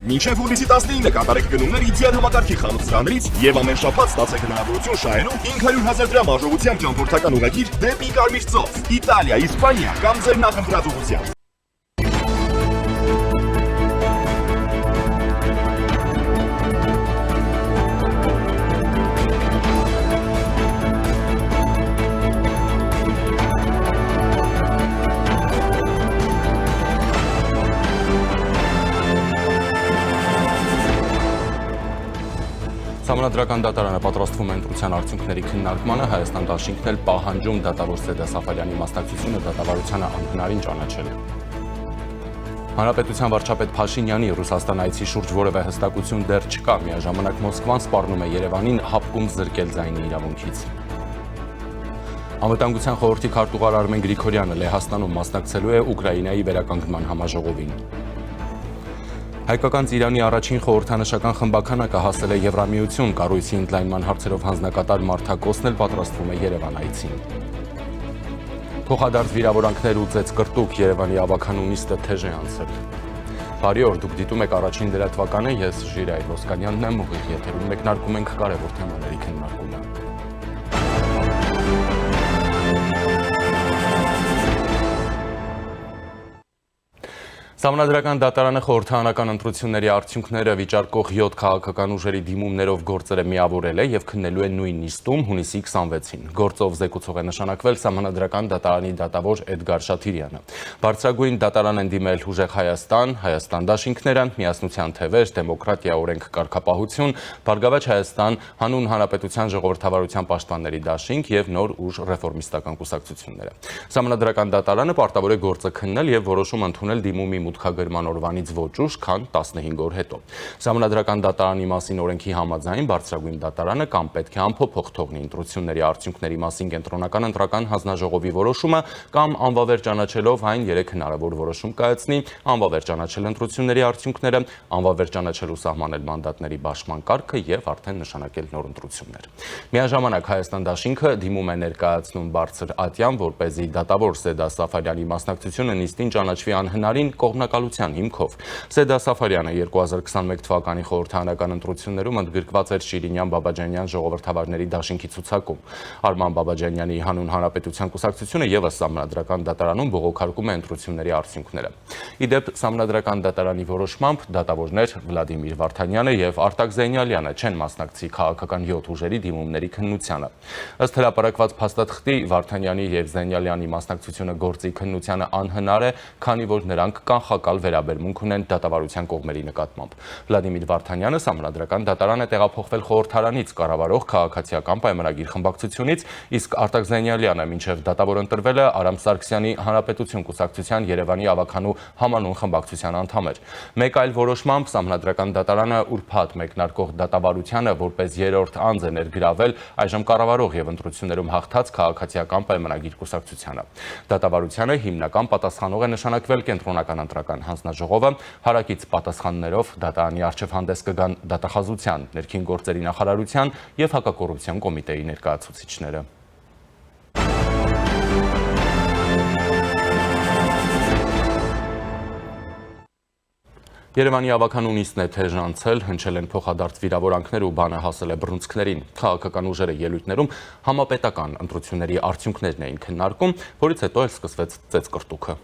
Մինչև հուլիսի 19-ը կատարեք գնումներ իդեալ համակարգի խանութներից եւ ամեն շաբաթ ստացեք հնարավորություն շահելու 500,000 դրամ արժողությամբ ճամփորդական ուղղագիր դեպի Կարմիր ծով, Իտալիա, Իսպանիա կամ ձեր նախընտրած ուղղությամբ։ Սահմանադրական դատարանը պատրաստվում է ընտրության արդյունքների քննարկմանը, Հայաստան դաշինքն էլ պահանջում դատավոր Սեդա Սաֆարյանի մասնակցությունը դատավարությանը անհնարին ճանաչել։ Հանրապետության վարչապետ Փաշինյանի Ռուսաստան այցի շուրջ որևէ հստակություն դեռ չկա, միաժամանակ Մոսկվան սպառնում է Երևանին հապկում զրկել ձայնի իրավունքից։ Անվտանգության խորհրդի քարտուղար Արմեն Գրիգորյանը Լեհաստանում մասնակցելու է Ուկրաինայի վերականգնման համաժողովին։ Հայկական Ծիրանի առաջին խորհրդանշական խմբականակը հասել է Եվրամիություն, կառույցի ընդլայնման հարցերով հանձնակատար Մարտակոսն էլ պատրաստվում է Երևան այցին։ Փոխադարձ վիրավորանքներ ու ծեծկրտուկ, Երևանի ավագանու նիստը թեժ է անցել։ Բարի օր, դուք դիտում եք առաջին լրատվականը, ես Ժիրայր Ոսկանյանն եմ, ուղիղ եթերում մեկնարկում ենք կարևոր թեմաների քննարկումը։ Սահմանադրական դատարանը խորհրդարանական ընտրությունների արդյունքները վիճարկող 7 քաղաքական ուժերի դիմումներով գործերը միավորել է եւ քննելու է նույն նիստում հունիսի 26-ին։ Գործով զեկուցող է նշանակվել Սահմանադրական դատարանի դատավոր Էդգար Շաթիրյանը։ Բարձրագույն դատարան են դիմել Ուժեղ Հայաստան, Հայաստան դաշինքները, Միասնության թևեր, Դեմոկրատիա, օրենք, կարգապահություն, Բարգավաճ Հայաստան, Հանուն Հանրապետության ժողովրդավարության պաշտպանների դաշինք եւ Նոր ուժ ռեֆորմիստական կուսակցությունները։ Սահմանադրական դատարանը պարտավոր է գործը քննել եւ որոշում ընդունել դիմումի մուտքագրման օրվանից ոչ ուշ, քան 15 օր հետո։ Սահմանադրական դատարանի մասին օրենքի համաձայն բարձրագույն դատարանը կամ պետք է անփոփոխ թողնի ընտրությունների արդյունքների մասին կենտրոնական ընտրական հանձնաժողովի որոշումը կամ անվավեր ճանաչելով այն 3 հնարավոր որոշում կայացնի, անվավեր ճանաչել ընտրությունների արդյունքները, անվավեր ճանաչել ու սահմանել մանդատների բաշխման կարգը եւ արդեն նշանակել նոր ընտրություններ։ Միաժամանակ Հայաստան դաշինքը դիմում է ներկայացնում Բարձր Ատյան, որպեսզի դատավոր Սեդա Սաֆարյանի մասնակցությունը նիստին ճանաչվի անհնարին կողմնակալության հիմքով։ Սեդա Սաֆարյանը 2021 թվականի խորհրդարանական ընտրություններում ընդգրկված էր Շիրինյան Բաբաջանյան ժողովրդավարների դաշինքի ցուցակում։ Արման Բաբաջանյանի Հանուն Հանրապետության կուսակցությունը եւս Սահմանադրական դատարանում բողոքարկում է ընտրությունների արդյունքները։ Իդեպ Սահմանադրական դատարանի որոշմամբ դատավորներ Վլադիմիր Վարդանյանը եւ Արտակ Զեյնալյանը չեն մասնակցի քաղաքական 7 ուժերի դիմումների քննությանը։ Ըստ հրապարակված փաստաթղթի Վարդանյանի եւ Զեյնալյանի մասնակցությունը գործի քննությանը անհնար է, քանի որ նրանք կանխակալ վերաբերմունք ունեն դատավարության կողմերի նկատմամբ։ Վլադիմիր Վարդանյանը Սահմանադրական դատարան է տեղափոխվել խորհրդարանից կառավարող քաղաքացիական պայմանագիր խմբակցությունից, իսկ Արտակ Զեյնալյանը մինչև դատավոր ընտրվել է Արամ Սարգսյանի Հանրապետություն կուսակցության Երևանի ավագանու համանուն խմբակցության անդամ էր։ Մեկ այլ որոշմամբ Սահմանադրական դատարանը ուրբաթ մեկնարկող դատավարությանը որպես երրորդ անձ է ներգրավել այժմ կառավարող եւ ընտրություններում հաղթած քաղաքացիական պայմանագիր կուսակցությանը։ Դատավարությանը հիմնական պատասխանող է նշանակվել կենտրոնական ընտրական հանձնաժողովը, հարակից պատասխաններով դատարանի առջև հանդես կգան դատախազության, ներքին գործերի նախարարության եւ հակակոռուպցիոն կոմիտեի ներկայացուցիչները։ Երևանի ավագանու նիստն է թեժ անցել, հնչել են փոխադարձ վիրավորանքներ ու բանը հասել է բռունցքներին։ Քաղաքական ուժերը ելույթներում համապետական ընտրությունների արդյունքներն էին քննարկում, որից հետո էլ սկսվեց ծեծկրտուքը։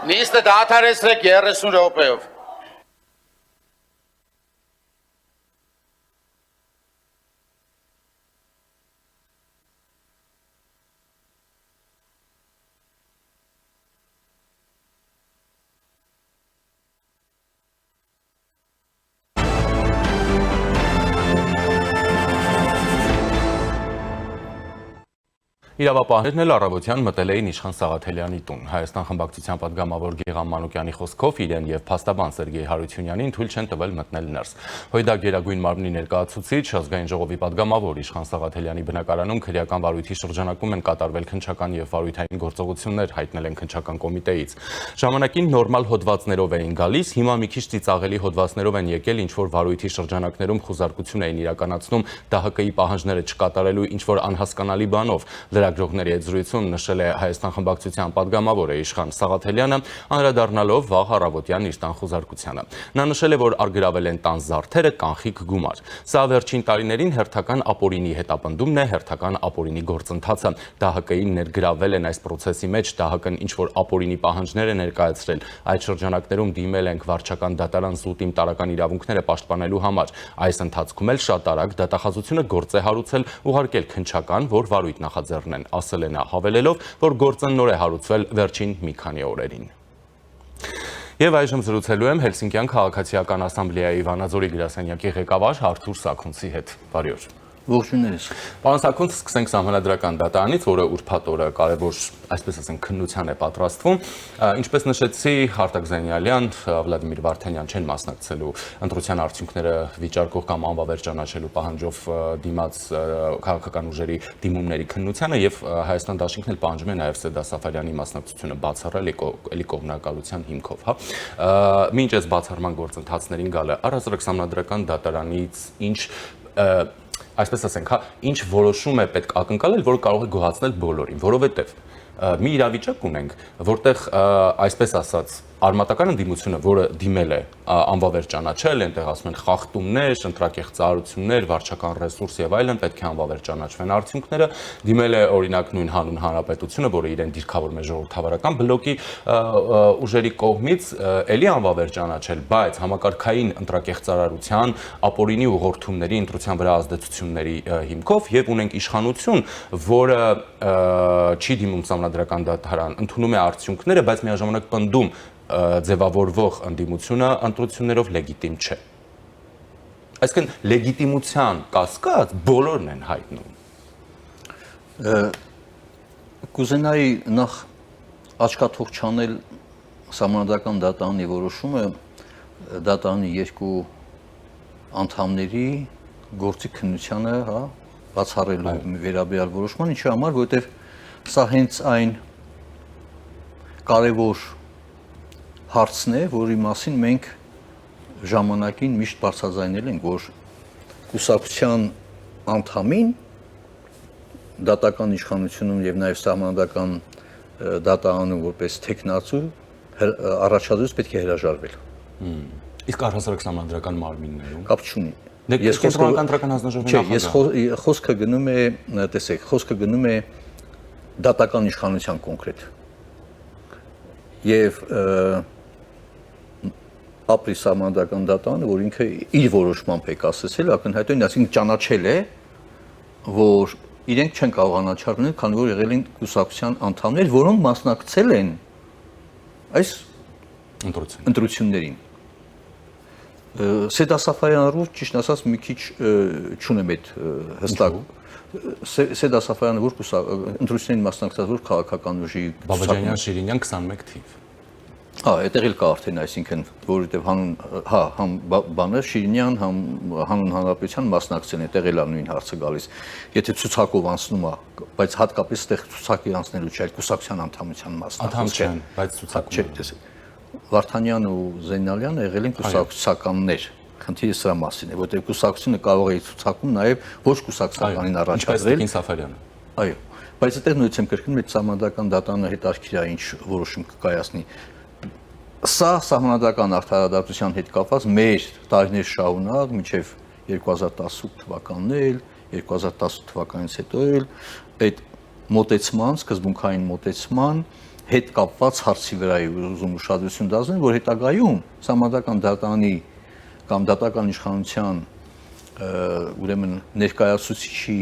Նիստը դադարեցրեք 30 րոպեով։ Իրավապահներն էլ առավոտյան մտել էին Իշխան Սաղաթելյանի տուն։ Հայաստան խմբակցության պատգամավոր Գեղամ Մանուկյանի խոսքով իրեն եւ փաստաբան Սերգեյ Հարությունյանին թույլ չեն տվել մտնել ներս։ ՀՅԴ Գերագույն մարմնի ներկայացուցիչ ազգային ժողովի պատգամավոր Իշխան Սաղաթելյանի բնակարանում քրեական վարույթի շրջանակում են կատարվել քննչական եւ վարույթային գործողություններ, հայտնել են քննչական կոմիտեից։ Ժամանակին նորմալ հոդվածներով էին գալիս, հիմա մի քիչ ծիծաղելի հոդվածներով են եկել, ինչ որ վարույթի շրջանակներում խուզարկություն էին իրականացնում ԴՀԿ-ի պահանջները չկատարելու ինչ որ անհասկանալի բանով։ Լրագրողների հետ զրույցում նշել է Հայաստան խմբակցության պատգամավորը Իշխան Սաղաթելյանը, անդրադառնալով վաղ առավոտյան իր տան խուզարկությանը։ Նա նշել է, որ առգրավել են տան զարդերը կանխիկ գումար։ Սա վերջին տարիներին հերթական ապօրինի հետապնդումն է, հերթական ապօրինի գործընթացը։ ԴՀԿ-ին ներգրավել են այս process-ի մեջ, ԴՀԿ-ն ինչ որ ապօրինի պահանջներ է ներկայացրել։ Այդ շրջանակներում դիմել ենք վարչական դատարան զուտիմ տարական իրավունքները պաշտպանելու համար։ Այս ընթացքում էլ շատ արագ դատախազությունը գործ է հարուցել, ուղարկել քննչական, որ վարույթ նախաձեռնեն, ասել է նա, հավելելով, որ գործը նոր է հարուցվել վերջին մի քանի օրերին։ Եվ այժմ զրուցելու եմ Հելսինկյան քաղաքացիական ասամբլեայի Վանաձորի գրասենյակի ղեկավար Արթուր Սաքունցի հետ։ Բարի օր։ Ողջույններս։ Պարոն Սաքունց, սկսենք Սահմանադրական դատարանից, որը ուրբաթ օրը կարևոր, այսպես ասենք, քննության է պատրաստվում։ Ինչպես նշեցի, Արտակ Զենյալյան, Վլադիմիր Վարդանյան չեն մասնակցելու ընտրության արդյունքները վիճարկող կամ անվավեր ճանաչելու պահանջով դիմաց քաղաքական ուժերի դիմումների քննությանը եւ Հայաստան Դաշինքն էլ պահանջում է նաեւ Սեդա Սաֆարյանի մասնակցությունը բացառել էլի կողմնակալության հիմքով, հա։ Մինչ այս բացառման գործընթացներին գալը առհասարակ Սահմանադրական դատարանից ինչ այսպես ասենք, հա, ինչ որոշում է պետք ակնկալել, որը կարող է գոհացնել բոլորին, որովհետև մի իրավիճակ ունենք, որտեղ այսպես ասած արմատական ընդդիմությունը, որը դիմել է անվավեր ճանաչել, այնտեղ ասում են խախտումներ, ընտրակեղծարարություններ, վարչական ռեսուրս եւ այլն, պետք է անվավեր ճանաչվեն արդյունքները, դիմել է օրինակ նույն հանուն հանրապետությունը, որը իրեն դիրքավորում է ժողովրդավարական բլոկի ուժերի կողմից, ելի անվավեր ճանաչել, բայց համակարգային ընտրակեղծարարության, ապօրինի ուղղորդումների, ընտրության վրա ազդեցությունների հիմքով եւ ունենք իշխանություն, որը չի դիմում Սահմանադրական դատարան, ընդունում է արդյունքները, բայց միաժամանակ պնդում ձևավորվող ընդդիմությունը ընտրություններով լեգիտիմ չէ։ Այսինքն լեգիտիմության կասկած բոլորն են հայտնում։ Կուզենայի նախ աչքաթող չանել Սահմանադրական դատարանի որոշումը դատարանի երկու անդամների գործի քննությանը, հա, բացառելու վերաբերյալ որոշման, ինչի համար, որովհետև սա հենց այն կարևոր հարցն է, որի մասին մենք ժամանակին միշտ բարձրաձայնել ենք, որ կուսակցության անդամին դատական իշխանությունում եւ նաեւ Սահմանադրական դատարանում որպես տեխնացու առաջադրույց պետք է հրաժարվել։ Իսկ առհասարակ Սահմանադրական մարմիններում կապ չունի։ Ես կենտրոնական հանձնաժողովի նախագահ։ Ես խոսքը գնում է, տեսեք, խոսքը գնում է դատական իշխանության կոնկրետ։ Եվ ապրի Սահմանադրական դատարանը, որ ինքը իր որոշմամբ է կասեցել, ակնհայտորեն, այսինքն ճանաչել է, որ իրենք չեն կարողանա չառնել, քանի որ եղել են կուսակցության անդամներ, որոնք մասնակցել են այս ընտրություններին։ Սեդա Սաֆարյանը, ճիշտ ասած, մի քիչ չունեմ այդ հստակ։ Սեդա Սաֆարյանը որ ընտրություններին մասնակցած որ քաղաքական ուժի Բաբաջանյան Շիրինյան 21 թիվ։ Հա, այդտեղ էլ կա արդեն, այսինքն, որովհետև հանուն, հա, համ բանը Շիրինյան, համ հանուն հանրապետության մասնակցեն, այդտեղ էլ նույն հարցը գալիս։ Եթե ցուցակով անցնում է, բայց հատկապես այդտեղ ցուցակի անցնելու չէ, այլ կուսակցության անդամության մասնակցել չեն, բայց ցուցակում չէ։ Վարդանյանն ու Զենյալյանը եղել են կուսակցականներ։ Խնդիրը սրա մասին է, որտեղ կուսակցությունը կարող է ցուցակում նաև ոչ կուսակցականին առաջադրել։ Ինչպես Սաֆարյանը։ Այո, բայց այդտեղ նույնպես եմ կրկնում, այդ Սահմանադրական դատարանը հետաքրքիր է ինչ որոշում կկայացնի։ Սա Սահմանադրական արդարադատության հետ կապված մեր տարիներ շարունակ մինչև 2018 թվականն էլ, 2018 թվականից հետո էլ այդ մոտեցման, սկզբունքային մոտեցման հետ կապված հարցի վրա է ուզում ուշադրություն դարձնել, որ հետագայում համանդական դատարանի կամ դատական իշխանության ուրեմն ներկայացուցիչի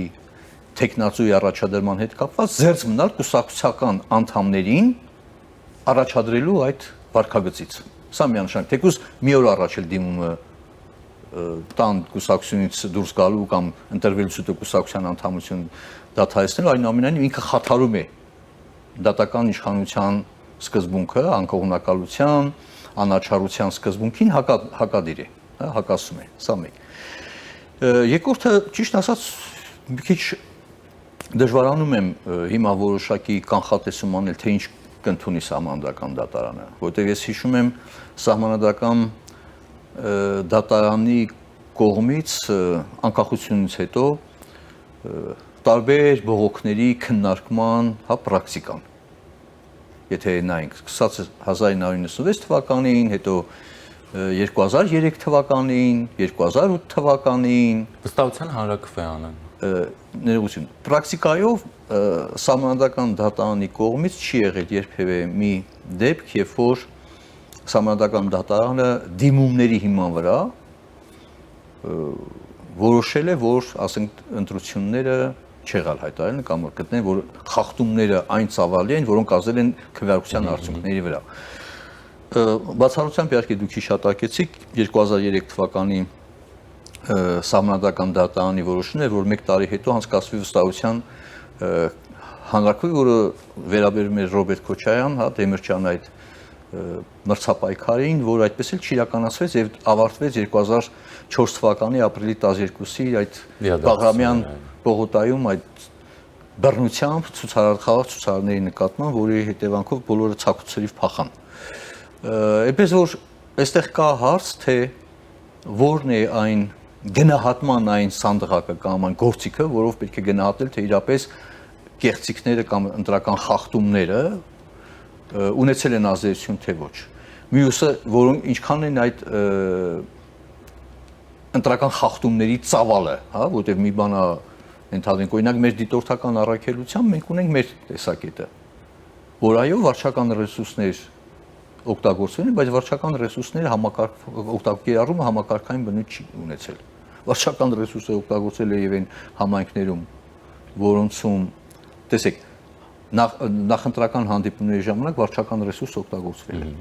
տեխնացուի առաջադրման հետ կապված զերծ մնալ կուսակցական անդամներին առաջադրելու այդ վարքագծից։ Սա միանշանակ, թեկուզ մի օր առաջ էլ դիմումը տան կուսակցությունից դուրս գալու կամ ընտրվելուց հետո կուսակցության անդամություն դադարեցնելու, այնուամենայնիվ ինքը խաթարում է դատական իշխանության սկզբունքը, անկողմնակալության, անաչառության սկզբունքին հակադիր է, հակասում է, սա մեկ։ Երկրորդը, ճիշտ ասած, մի քիչ դժվարանում եմ հիմա որոշակի կանխատեսում անել, թե ինչ կընդունի սահմանադրական դատարանը, որտեղ ես հիշում եմ սահմանադրական դատարանի կողմից անկախությունից հետո տարբեր բողոքների քննարկման պրակտիկան։ Եթե նայենք, սկսած 1996 թվականին, հետո 2003 թվականին, 2008 թվականին Վստահության հանրակրվե անեն։ Ներողություն, պրակտիկայով սահմանադրական դատարանի կողմից չի եղել երբևէ մի դեպք, երբ որ սահմանադրական դատարանը դիմումների հիման վրա որոշել է, որ ասենք ընտրությունները չեղալ հայտարարել կամ գտնել, որ խախտումները այն ծավալի են, որոնք ազդել են քվեարկության արդյունքների վրա։ Բացառությամբ իհարկե դուք հիշատակեցիք 2003 թվականի սահմանադրական դատարանի որոշումն էր, որ 1 տարի հետո անցկացվի վստահության հանրակրվե, որը վերաբերում էր Ռոբերտ Քոչարյան, Դեմիրճյան այդ մրցապայքարին, որ այդպես էլ չիրականացվեց եւ ավարտվեց 2004 թվականի ապրիլի 12-ի այդ Բաղրամյան պողոտայում այդ բռնությամբ խաղաղ ցուցարարների նկատմամբ, որի հետևանքով բոլորը ցակուցերիվ փախան։ Այնպես որ այստեղ կա հարց, թե որն է այն գնահատման այն սանդղակը կամ այն գործիքը, որով պետք է գնահատել, թե իրապես կեղծիքները կամ ընտրական խախտումները ունեցել են ազդեցություն, թե ոչ։ Մյուսը, որոնք ինչքան են այդ ընտրական խախտումների ծավալը, որտեղ մի բան է ընդհանրենք, օրինակ մեր դիտորդական առաքելությամբ մենք ունենք մեր տեսակետը, որ այո, վարչական ռեսուրսներ օգտագործվել են, բայց վարչական ռեսուրսները օգտագործումը համակարգային բնույթ չի ունեցել։ Վարչական ռեսուրսը օգտագործել է եւ այն համայնքներում, որոնցում, տեսեք, նախընտրական հանդիպումների ժամանակ վարչական ռեսուրս օգտագործվել է։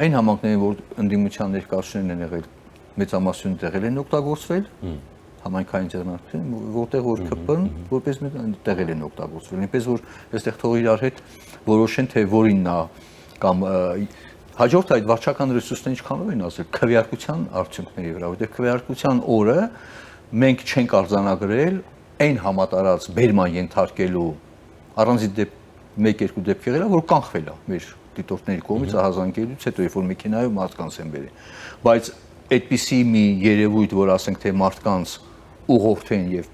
Այն համայնքները, որ ընդդիմության ներկայացուցիչներն են եղել, մեծամասնություն տեղել են օգտագործվել, համայնքային ձեռնարկություն, որտեղ որ ԿՊ-ն որպես տեղել են օգտագործվել։ Այնպես որ այստեղ թող իրար հետ որոշեն, թե որինն է կամ հաջորդ այդ վարչական ռեսուրսները ինչքանով են ասել քվեարկության արդյունքների վրա, որտեղ քվեարկության օրը մենք չենք արձանագրել այն համատարած բերման ենթարկելու առանձին 1-2 դեպք եղել է, որ կանխվել է մեր դիտորդների կողմից ահազանգելուց հետո, երբ որ մեքենայով մարդկանց են բերել։ Բայց այդպիսի մի երևույթ, որ ասենք թե մարդկանց ուղղորդեն եւ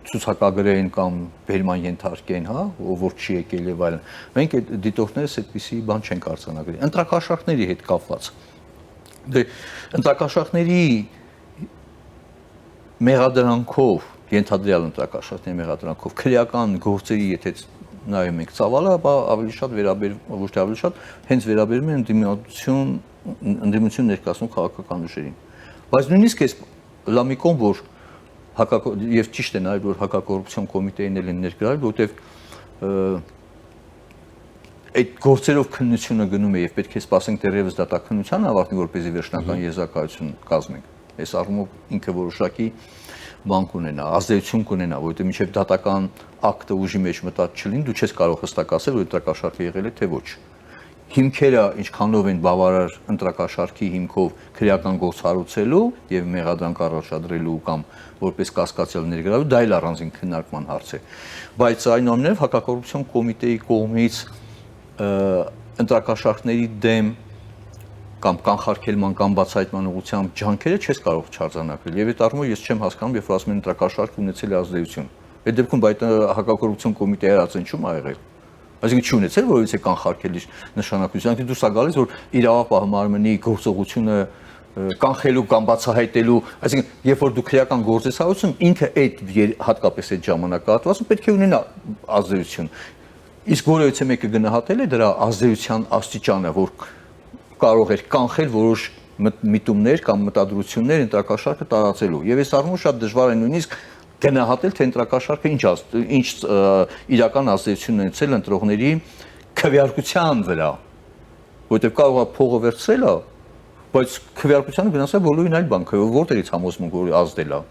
ցուցակագրեն կամ բերման ենթարկեն, ով որ չի եկել եւ այլն։ Մենք այդ դիտորդներս այդպիսի բան չենք արձանագրել։ Ընտրակաշառքների հետ կապված։ Դե ընտրակաշառքների մեղադրանքով, ենթադրյալ ընտրակաշառքների մեղադրանքով քրեական գործերի, եթե նայում ենք ծավալը, ապա ավելի շատ վերաբերվում, ոչ թե ավելի շատ, հենց վերաբերում է ընդդիմություն ներկայացնող քաղաքական ուժերին։ Բայց նույնիսկ այս լամիկոն, որ եւ ճիշտ է նաեւ, որ հակակոռուպցիոն կոմիտեին են ներգրավել, որտեւ այդ գործերով քննությունը գնում է եւ պետք է սպասենք դեռևս դատաքննության ավարտին, որպեսզի վերջնական եզրակացություն կազմենք։ Այս առումով ինքը որոշակի բան կունենա, ազդեցություն կունենա, որովհետեւ մինչեւ դատական ակտը ուժի մեջ մտած չլինի, դու չես կարող հստակ ասել, որ ընտրակաշառքը եղել է թե ոչ։ Հիմքերը ինչքանով են բավարար ընտրակաշառքի հիմքով քրեական գործ հարուցելու եւ մեղադրանք առաջադրելու կամ որպես կասկածյալ ներգրավել, դա էլ առանձին քննարկման հարց է։ Բայց այնուամենայնիվ հակակոռուպցիոն կոմիտեի կողմից ընտրակաշառքների դեմ կամ կանխարգելման կամ բացահայտման ուղղությամբ ջանքերը չես կարող չարձանագրել։ Եվ այդ առումով ես չեմ հասկանում, երբ որ ասում են ընտրակաշառք ունեցել է ազդեցություն։ Այդ դեպքում բայց հակակոռուպցիոն կոմիտեի հարցընչում ա եղել։ Այսինքն չի ունեցել, որից է կանխարգելի նշանակություն, դու սա գալիս, որ իրավապահ մարմնի գործողությունը կանխելու կամ բացահայտելու, այսինքն երբ որ դու քրեական գործ ես հարուցում, ինքը այդ հատկապես այդ ժամանակահատվածում պետք է ունենա ազդեցություն։ Իսկ որևէ մեկը գնահատել է դրա ազդեցության աստիճանը, որ կարող էր կանխել որոշ միտումներ կամ մտադրություններ ընտրակաշառքը տարածելու։ Եվ այս առումով շատ դժվար է նույնիսկ գնահատել, թե ընտրակաշառքը ինչ իրական ազդեցություն ունեցել ընտրողների քվեարկության վրա, որովհետև կարող է փողը վերցրել, բայց քվեարկությանը գնացել բոլորին այլ բան, որտեղից համոզում որ ազդել է։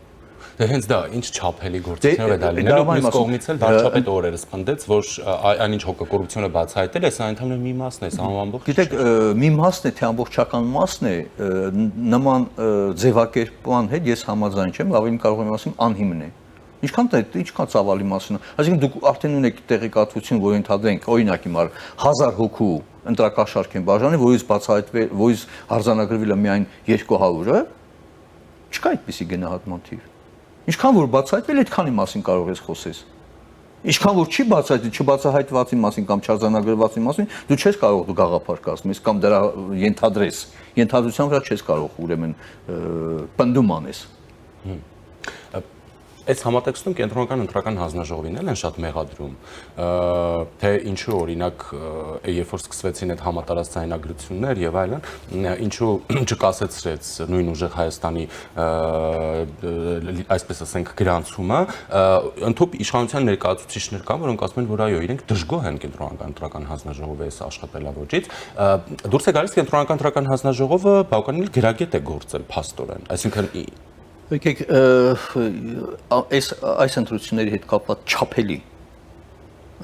Դե հենց դա ինչ չափելի գործիքներ է դա լինելու, մյուս կողմից էլ վարչապետը օրերս պնդեց, որ այնինչ հոգեկոռուպցիոնը բացահայտել է, սա ընդհանուր մի մասն է, սա ամբողջ։ Գիտեք, մի մասն է, թե ամբողջական մասն է, նման ձևակերպման հետ ես համաձայն չեմ, ավելի կարող եմ ասեմ անհիմն է։ Ինչքան ծավալի մասին, այսինքն դուք արդեն ունեք տեղեկատվություն, որ ընդհանրենք, օրինակ հիմա 1000 հոգու ընտրակաշառք են բաժանել, որից բացահայտվել, որից արձանագրվել է միայն 200-ը, չկա այդպիսի գնահատման թիվ։ Ինչքան որ բացահայտվել, այդքանի մասին կարող ես խոսես։ Ինչքան որ չի բացահայտվել, չբացահայտվածի մասին կամ չարձանագրվածի մասին, դու չես կարող դու գաղափար կազմես կամ դրա ենթադրես։ Ենթադրության վրա չես կարող ուրեմն պնդում անես։ Այս համատեքստում կենտրոնական ընտրական հանձնաժողովին են շատ մեղադրում, թե ինչու օրինակ երբ որ սկսվեցին այդ համատարած ձայնագրություններ եւ այլն, ինչու չկասեցրեց նույն ուժեղ Հայաստանի այսպես ասենք գրանցումը, ընդհանուր իշխանության ներկայացուցիչներ կան, որոնք ասում են, որ այո, իրենք դժգոհ են կենտրոնական ընտրական հանձնաժողովի այս աշխատելավոճից, դուրս է գալիս կենտրոնական ընտրական հանձնաժողովը բավականին գրագետ է գործել փաստորեն, այսինքն Եկեք, այս ընտրությունների հետ կապված չափելի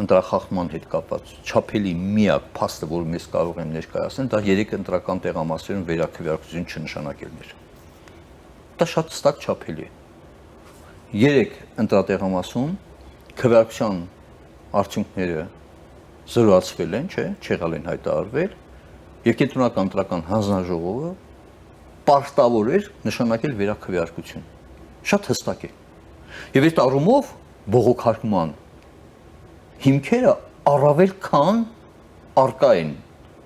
ընտրախախտման հետ կապված չափելի միակ փաստը, որ մեզ կարող են ներկայացնել, դա 3 ընտրական տեղամասերում վերաքվեարկություն չնշանակելն էր։ Դա շատ հստակ չափելի է։ 3 ընտրատեղամասում քվեարկության արդյունքները զրոացվել են, չեղալ են հայտարարվել, եւ կենտրոնական ընտրական հանձնաժողովը պարտավոր էր նշանակել վերաքվեարկություն։ Շատ հստակ է։ Եվ այդ առումով բողոքարկման հիմքերը առավել քան արկա են,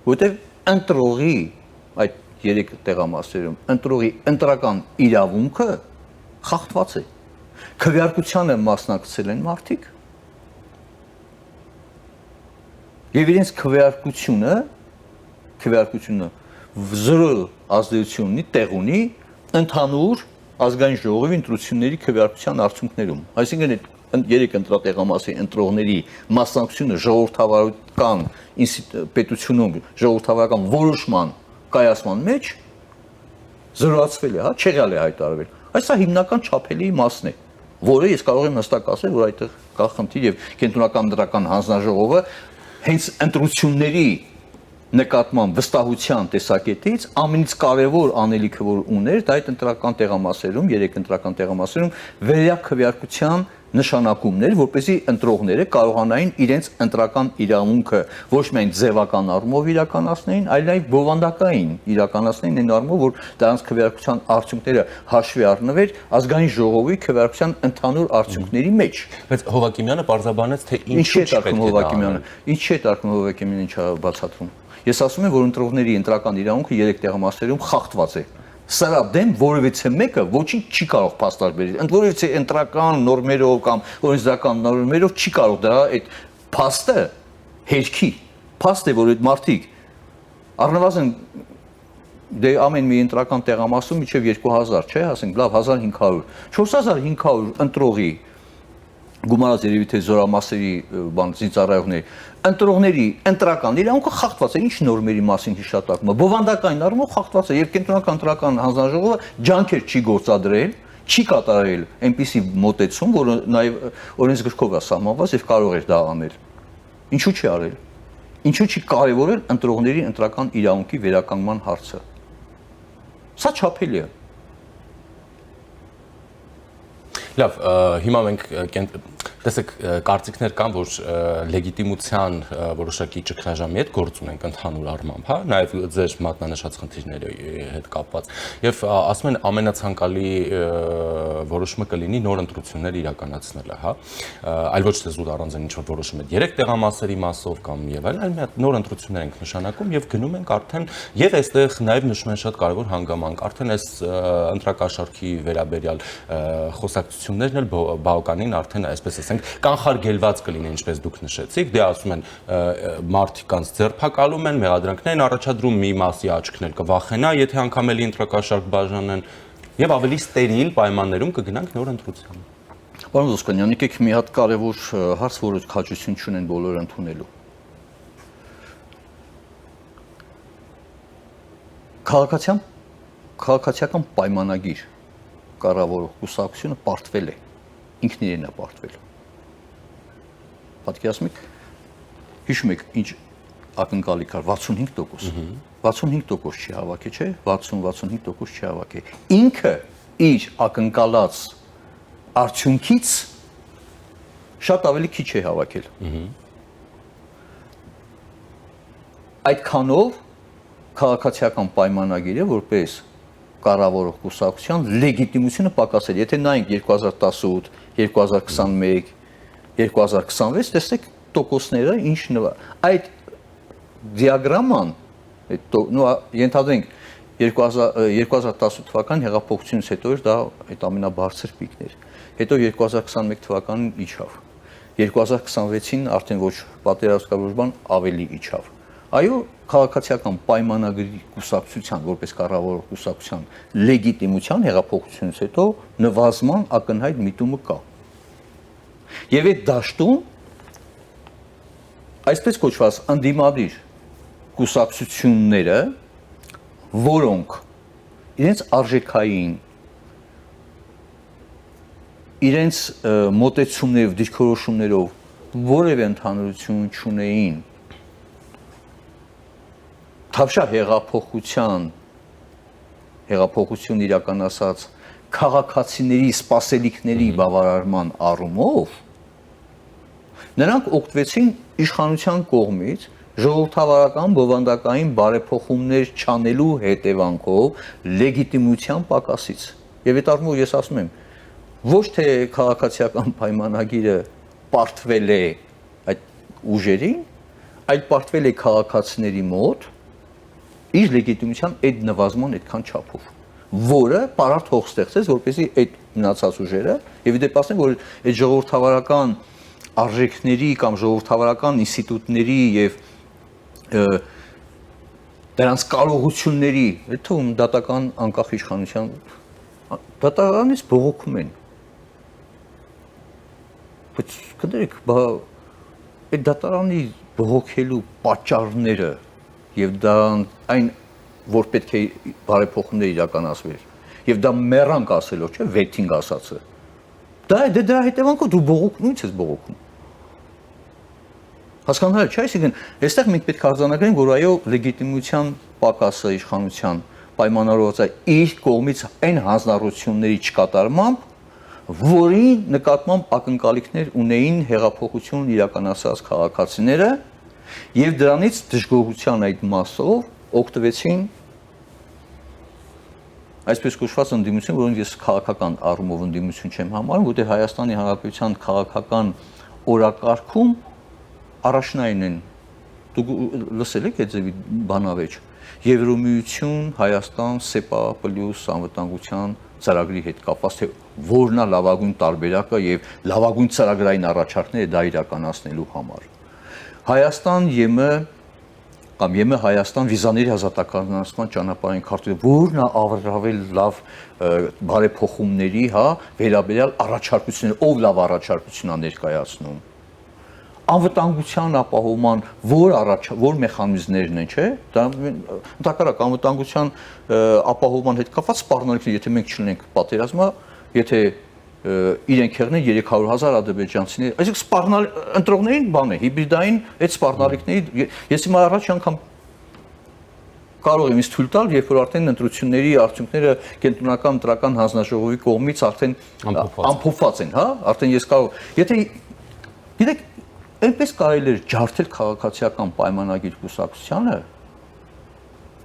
որտեղ ընտրողի այդ 3 տեղամասերում ընտրողի ընտրական իրավունքը խախտված է։ Քվեարկությանը մասնակցել են մարդիկ եւ իրենց քվեարկությունը զրո ազդեցություն ունի, տեղ ունի ընդհանուր ազգային ժողովի ընտրությունների քվեարկության արդյունքներում։ Այսինքն այդ 3 ընտրատեղամասի ընտրողների մասնակցությունը ժողովրդավարական պետությունում ժողովրդավարական որոշման կայացման մեջ զրոացվել է, չեղյալ է հայտարարվել։ Այս սա հիմնական չափելի մասն է, որը ես կարող եմ հստակ ասել, որ այդտեղ կա խնդիր եւ կենտրոնական ընտրական հանձնաժողովը հենց ընտրությունների նկատմամբ վստահության տեսակետից ամենից կարևոր անելիքը որ ուներ դա այդ ընտրական տեղամասերում 3 ընտրական տեղամասերում վերաքվեարկության նշանակումներ որպեսզի ընտրողները կարողանային իրենց ընտրական իրավունքը ոչ միայն ձևական առումով իրականացնեին այլ նաև բովանդակային իրականացնեին այն առումով որ դրանց քվեարկության արդյունքները հաշվի առնվեր ազգային ժողովի քվեարկության ընդհանուր արդյունքների մեջ բայց Հովակիմյանը պարզաբանեց թե ինչու է տակում Հովակիմյանը ինչի է տակում Հովակիմյանն ինչա բացատրում Ես ասում եմ, որ ընտրողների ընտրական իրավունքը 3 տեղամասերում խախտված է։ Սրա դեմ որևիցե մեկը ոչինչ չի կարող փաստարկվել։ Ընդ որևիցե ընտրական նորմերով կամ օրենսդրական նորմերով չի կարող դրա այդ փաստը հերքի։ Փաստ է, որ այդ մարդիկ առնվազն դե ամեն մի ընտրական տեղամասում միջև 2000, չէ՞, ասենք, լավ 1500, 4500 ընտրողի գումարած երևի թե զորամասերի բան ծիծառայողների ընտրողների ընտրական իրավունքը խախտված է ինչ նորմերի մասին հիշատակումը բովանդակային առումով խախտված է եւ կենտրոնական ընտրական հանձնաժողովը ջանքեր չի գործադրել չի կատարել այնպիսի մոտեցում որը նաեւ օրենսգրքով է սահմանված եւ կարող էր դա անել ինչու չի արել ինչու չի կարեւորել ընտրողների ընտրական իրավունքի վերականգնման հարցը սա չափելի է Լավ, հիմա մենք տեսեք կարծիքներ կան, որ լեգիտիմության որոշակի ճգնաժամի հետ գործ ունենք ընդհանուր առմամբ, հա, նաև ձեր մատնանշած խնդիրների հետ կապված։ Եվ ասում են ամենացանկալի որոշումը կլինի նոր ընտրություններ իրականացնելը, հա, այլ ոչ թե զուտ առանձին ինչ-որ որոշում է 3 տեղամասերի մասով կամ եւ այլն, այլ մի հատ նոր ընտրություններ ենք նշանակում եւ գնում ենք արդեն եւ այստեղ նաև նշում են շատ կարևոր հանգամանք, արդեն այս ընտրակաշառքի վերաբերյալ խոսակցություններն էլ բավականին արդեն այսպես ասենք ասենք կանխարգելված կլինի, ինչպես դուք նշեցիք, դե ասում են մարդիկ կանց ձերբակալում են, մեղադրանքներ են առաջադրում, մի մասի աչքն էլ կվախենա, եթե անգամ էլի ընտրակաշարք բաժանեն, եւ ավելի ստերիլ պայմաններում կգնանք նոր ընտրության։ Պարոն Ոսկանյան, եկեք մի հատ կարևոր հարց, որը քաջություն չունեն բոլորը ընդունելու։ Քաղաքացիական պայմանագիր կառավարող կուսակցությունը պարտվել է, ինքն իրեն է պարտվել։ Պատկերացնում եք, հիշում եք ինչ ակնկալիք կար 65%, 65% չի հավաքել, չէ՞, 60-65% չի հավաքել։ Ինքը իր ակնկալած արդյունքից շատ ավելի քիչ է հավաքել։ Այդքանով քաղաքացիական պայմանագիրը որպես կառավարող կուսակցության լեգիտիմությունը պակասել։ Եթե նայենք 2018, 2021, 2026, տեսեք տոկոսները ինչ այդ դիագրաման, ենթադրենք 2018 թվականի հեղափոխությունից հետո էր դա այդ ամենաբարձր պիկն էր։ Հետո 2021 թվականին իջավ։ 2026-ին արդեն ոչ պատերազմական բան ավելի իջավ։ Այո, քաղաքացիական պայմանագրի կուսակցության, որպես կառավարող կուսակցության լեգիտիմության հեղափոխությունից հետո նվազման ակնհայտ միտումը կա։ Եվ այդ դաշտում այսպես կոչված անդիմադիր կուսակցությունները, որոնք իրենց արժեքային, իրենց մոտեցումներով, դիրքորոշումներով որևէ ընդհանրություն չունեին Թավշյա հեղափոխություն իրականացած քաղաքացիների սպասելիքների բավարարման առումով նրանք օգտվեցին իշխանության կողմից ժողովրդավարական բովանդակային բարեփոխումներ չանելու հետևանքով լեգիտիմության պակասից։ Եվ այդ առումով ես ասում եմ, ոչ թե քաղաքացիական պայմանագիրը պարտվել է այդ ուժերին, այլ պարտվել է քաղաքացիների մոտ իր լեգիտիմության այդ նվազման այդքան չափով, որը պարարտ հող ստեղծեց, որպեսզի այդ մնացած ուժերը եւ դեպասեն, որ այդ ժողովրդավարական արժեքների կամ ժողովրդավարական ինստիտուտների եւ դրանց կարողությունների, թվում դատական անկախ իշխանության դատարանից բողոքում են։ Բայց կներեք, այդ դատարանի բողոքելու պատճառները եւ դա այն որ պետք է բարեփոխումներ իրականացվեր եւ դա մեռանք ասելով, չէ, վեթինգ ասածը։ Դրա հետևանքով դու բողոքում ես բողոքում։ Հասկանալ չէ, այսինքն այստեղ մենք պետք է արձանագրենք, որ այո, լեգիտիմության պակասը իշխանության պայմանավորված է իր կողմից այն հանձնառությունների չկատարմամբ, որի նկատմամբ ակնկալիքներ ունեին հեղափոխություն իրականացած քաղաքացիները եւ դրանից դժգոհության այդ մասով օգտվեցին այսպես կոչված ընդդիմություն, որոնք ես քաղաքական առումով ընդդիմություն չեմ համարում, որտեղ Հայաստանի Հանրապետության քաղաքական օրակարգում առաջնային են։ Դուք լսել եք այդ ձևի բանավեճ։ Եվրոմիություն, Հայաստան, ՍԵՊԱ պլյուս անվտանգության ծրագրի հետ կապված, թե որն է լավագույն տարբերակը եւ լավագույն ծրագրային առաջարկները դա իրականացնելու համար։ Հայաստան ԵՄ կամ ԵՄ Հայաստան վիզաների ազատականացման ճանապարհային քարտը, որն է առավել լավ բարեփոխումների, վերաբերյալ առաջարկություններ, ով լավ առաջարկություն է ներկայացնում։ Անվտանգության ապահովման որ մեխանիզմներն են, չէ՞։ Դա ընդհանրապես անվտանգության ապահովման հետ կապված սպառնալիքներ, եթե մենք չունենք պատերազմը, եթե իրենք եղնեն 300,000 ադրբեջանցիներ, այսինքն սպառնալ ընտրողներին բան է, հիբրիդային այդ սպառնալիքների ես հիմա առաջ անգամ կարող եմ ինձ թույլ տալ, երբ որ արդեն ընտրությունների արդյունքները կենտրոնական ընտրական հանձնաժողովի կողմից արդեն ամփոփված են, արդեն ես կարող, եթե գիտեք, այնպես կարելի է ջարդել քաղաքացիական պայմանագիր կուսակցությանը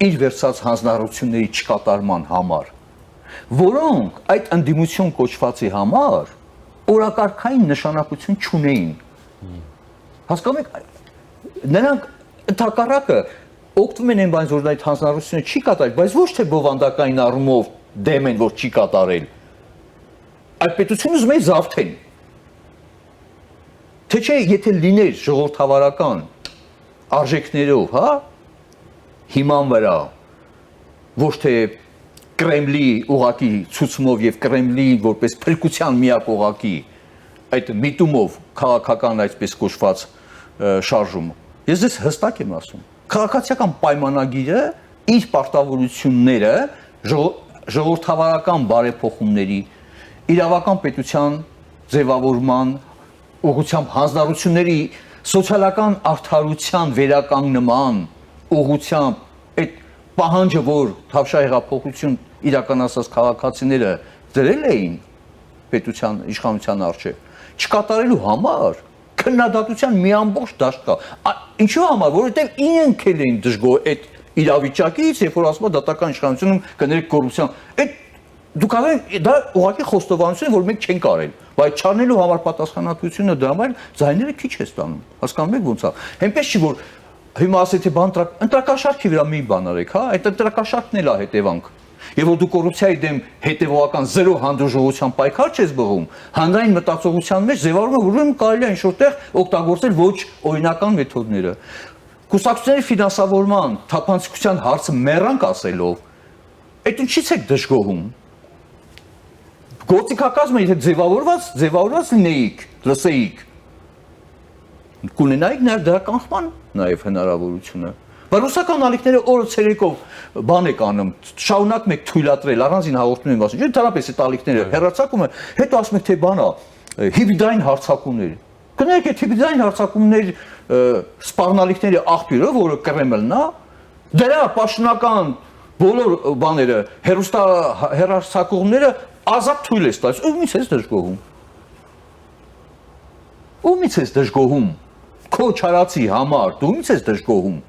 իր վերցած հանձնառությունների չկատարման համար, որոնք այդ ընդդիմություն կոչվածի համար օրակարգային նշանակություն չունեին։ Հասկանում եք, նրանք ընդհակառակը օգտվում են այն բանից, որ այդ հանձնառությունը չի կատարել, բայց ոչ թե բովանդակային առումով դեմ են, որ չի կատարել։ Այդ պետությունը ուզում է զավթեն։ Թե չէ եթե լիներ ժողովրդավարական արժեքներով, հա, հիման վրա ոչ թե Կրեմլի ուղակի ցուցումով եւ Կրեմլի որպես փրկության միակ ուղակի այդ միտումով քաղաքական այսպես կոչված շարժում։ Ես դες հստակ եմ ասում։ Քաղաքացիական պայմանագիրը իր պարտավորությունները ժողովրդավարական բարեփոխումների, իրավական պետության ձևավորման, ուղղությամբ հանձնառությունների սոցիալական արդարության վերականգնման ուղղությամբ այդ պահանջը, որ Թավշյա հեղափոխություն իրականացած քաղաքացիները դրել էին պետության իշխանության առջև, չկատարելու համար քննադատության մի ամբողջ դաշտ կա։ Ինչու համար, որովհետև իրենք էլ էին դժգոհ այդ իրավիճակից, երբ որ ասում է դատական իշխանությունում կներեք կոռուպցիան, այդ դուք արեք դա ուղղակի խոստովանություն է, որ մենք չենք արել, բայց չառնելու համար պատասխանատվությունը դրա համար ձայները քիչ է ստանում։ Հասկանում եք ոնց է։ Այնպես չի որ հիմա ասեք թե բան ընտրակաշարքի վրա մի բան արեք, հա, այդ ընտրակաշարքն էլ է հետևանք։ Եվ որ դու կոռուպցիայի դեմ հետևողական զերո հանդուրժողության պայքար չես բղում, հանրային մտածողության մեջ ձևավորում է, որ կարելի է ինչ-որտեղ օգտագործել ոչ օրինական մեթոդները։ Կուսակցությունների ֆինանսավորման թափանցիկության հարցը մեռանք ասելով, այդ ինչից եք դժգոհում։ Գործիքակազմը եթե ձևավորված լինեիք, լսեիք, կունենայիք նաև դրա կանխման նաև հնարավորությունը։ Բայց ռուսական ալիքները օրը ցերեկով բան եք անում, շարունակում եք թույլատրել, առանձին հաղորդում եմ ասում, ընդհանրապես այդ ալիքները հեռացակումը, հետո ասում եք թե բանա, հիբրիդային հարձակումներ։ Կներեք այդ հիբրիդային հարձակումներ սպառնալիքների աղբյուրը, որը Կրեմլն է, դրա պաշտոնական բոլոր բաները, հեռարձակումները ազատ թույլ է տալիս։ Ումից ես դժգոհում։ Ումից ես դժգոհում։ Քո չարացի համար դու ումից ես դժգոհում։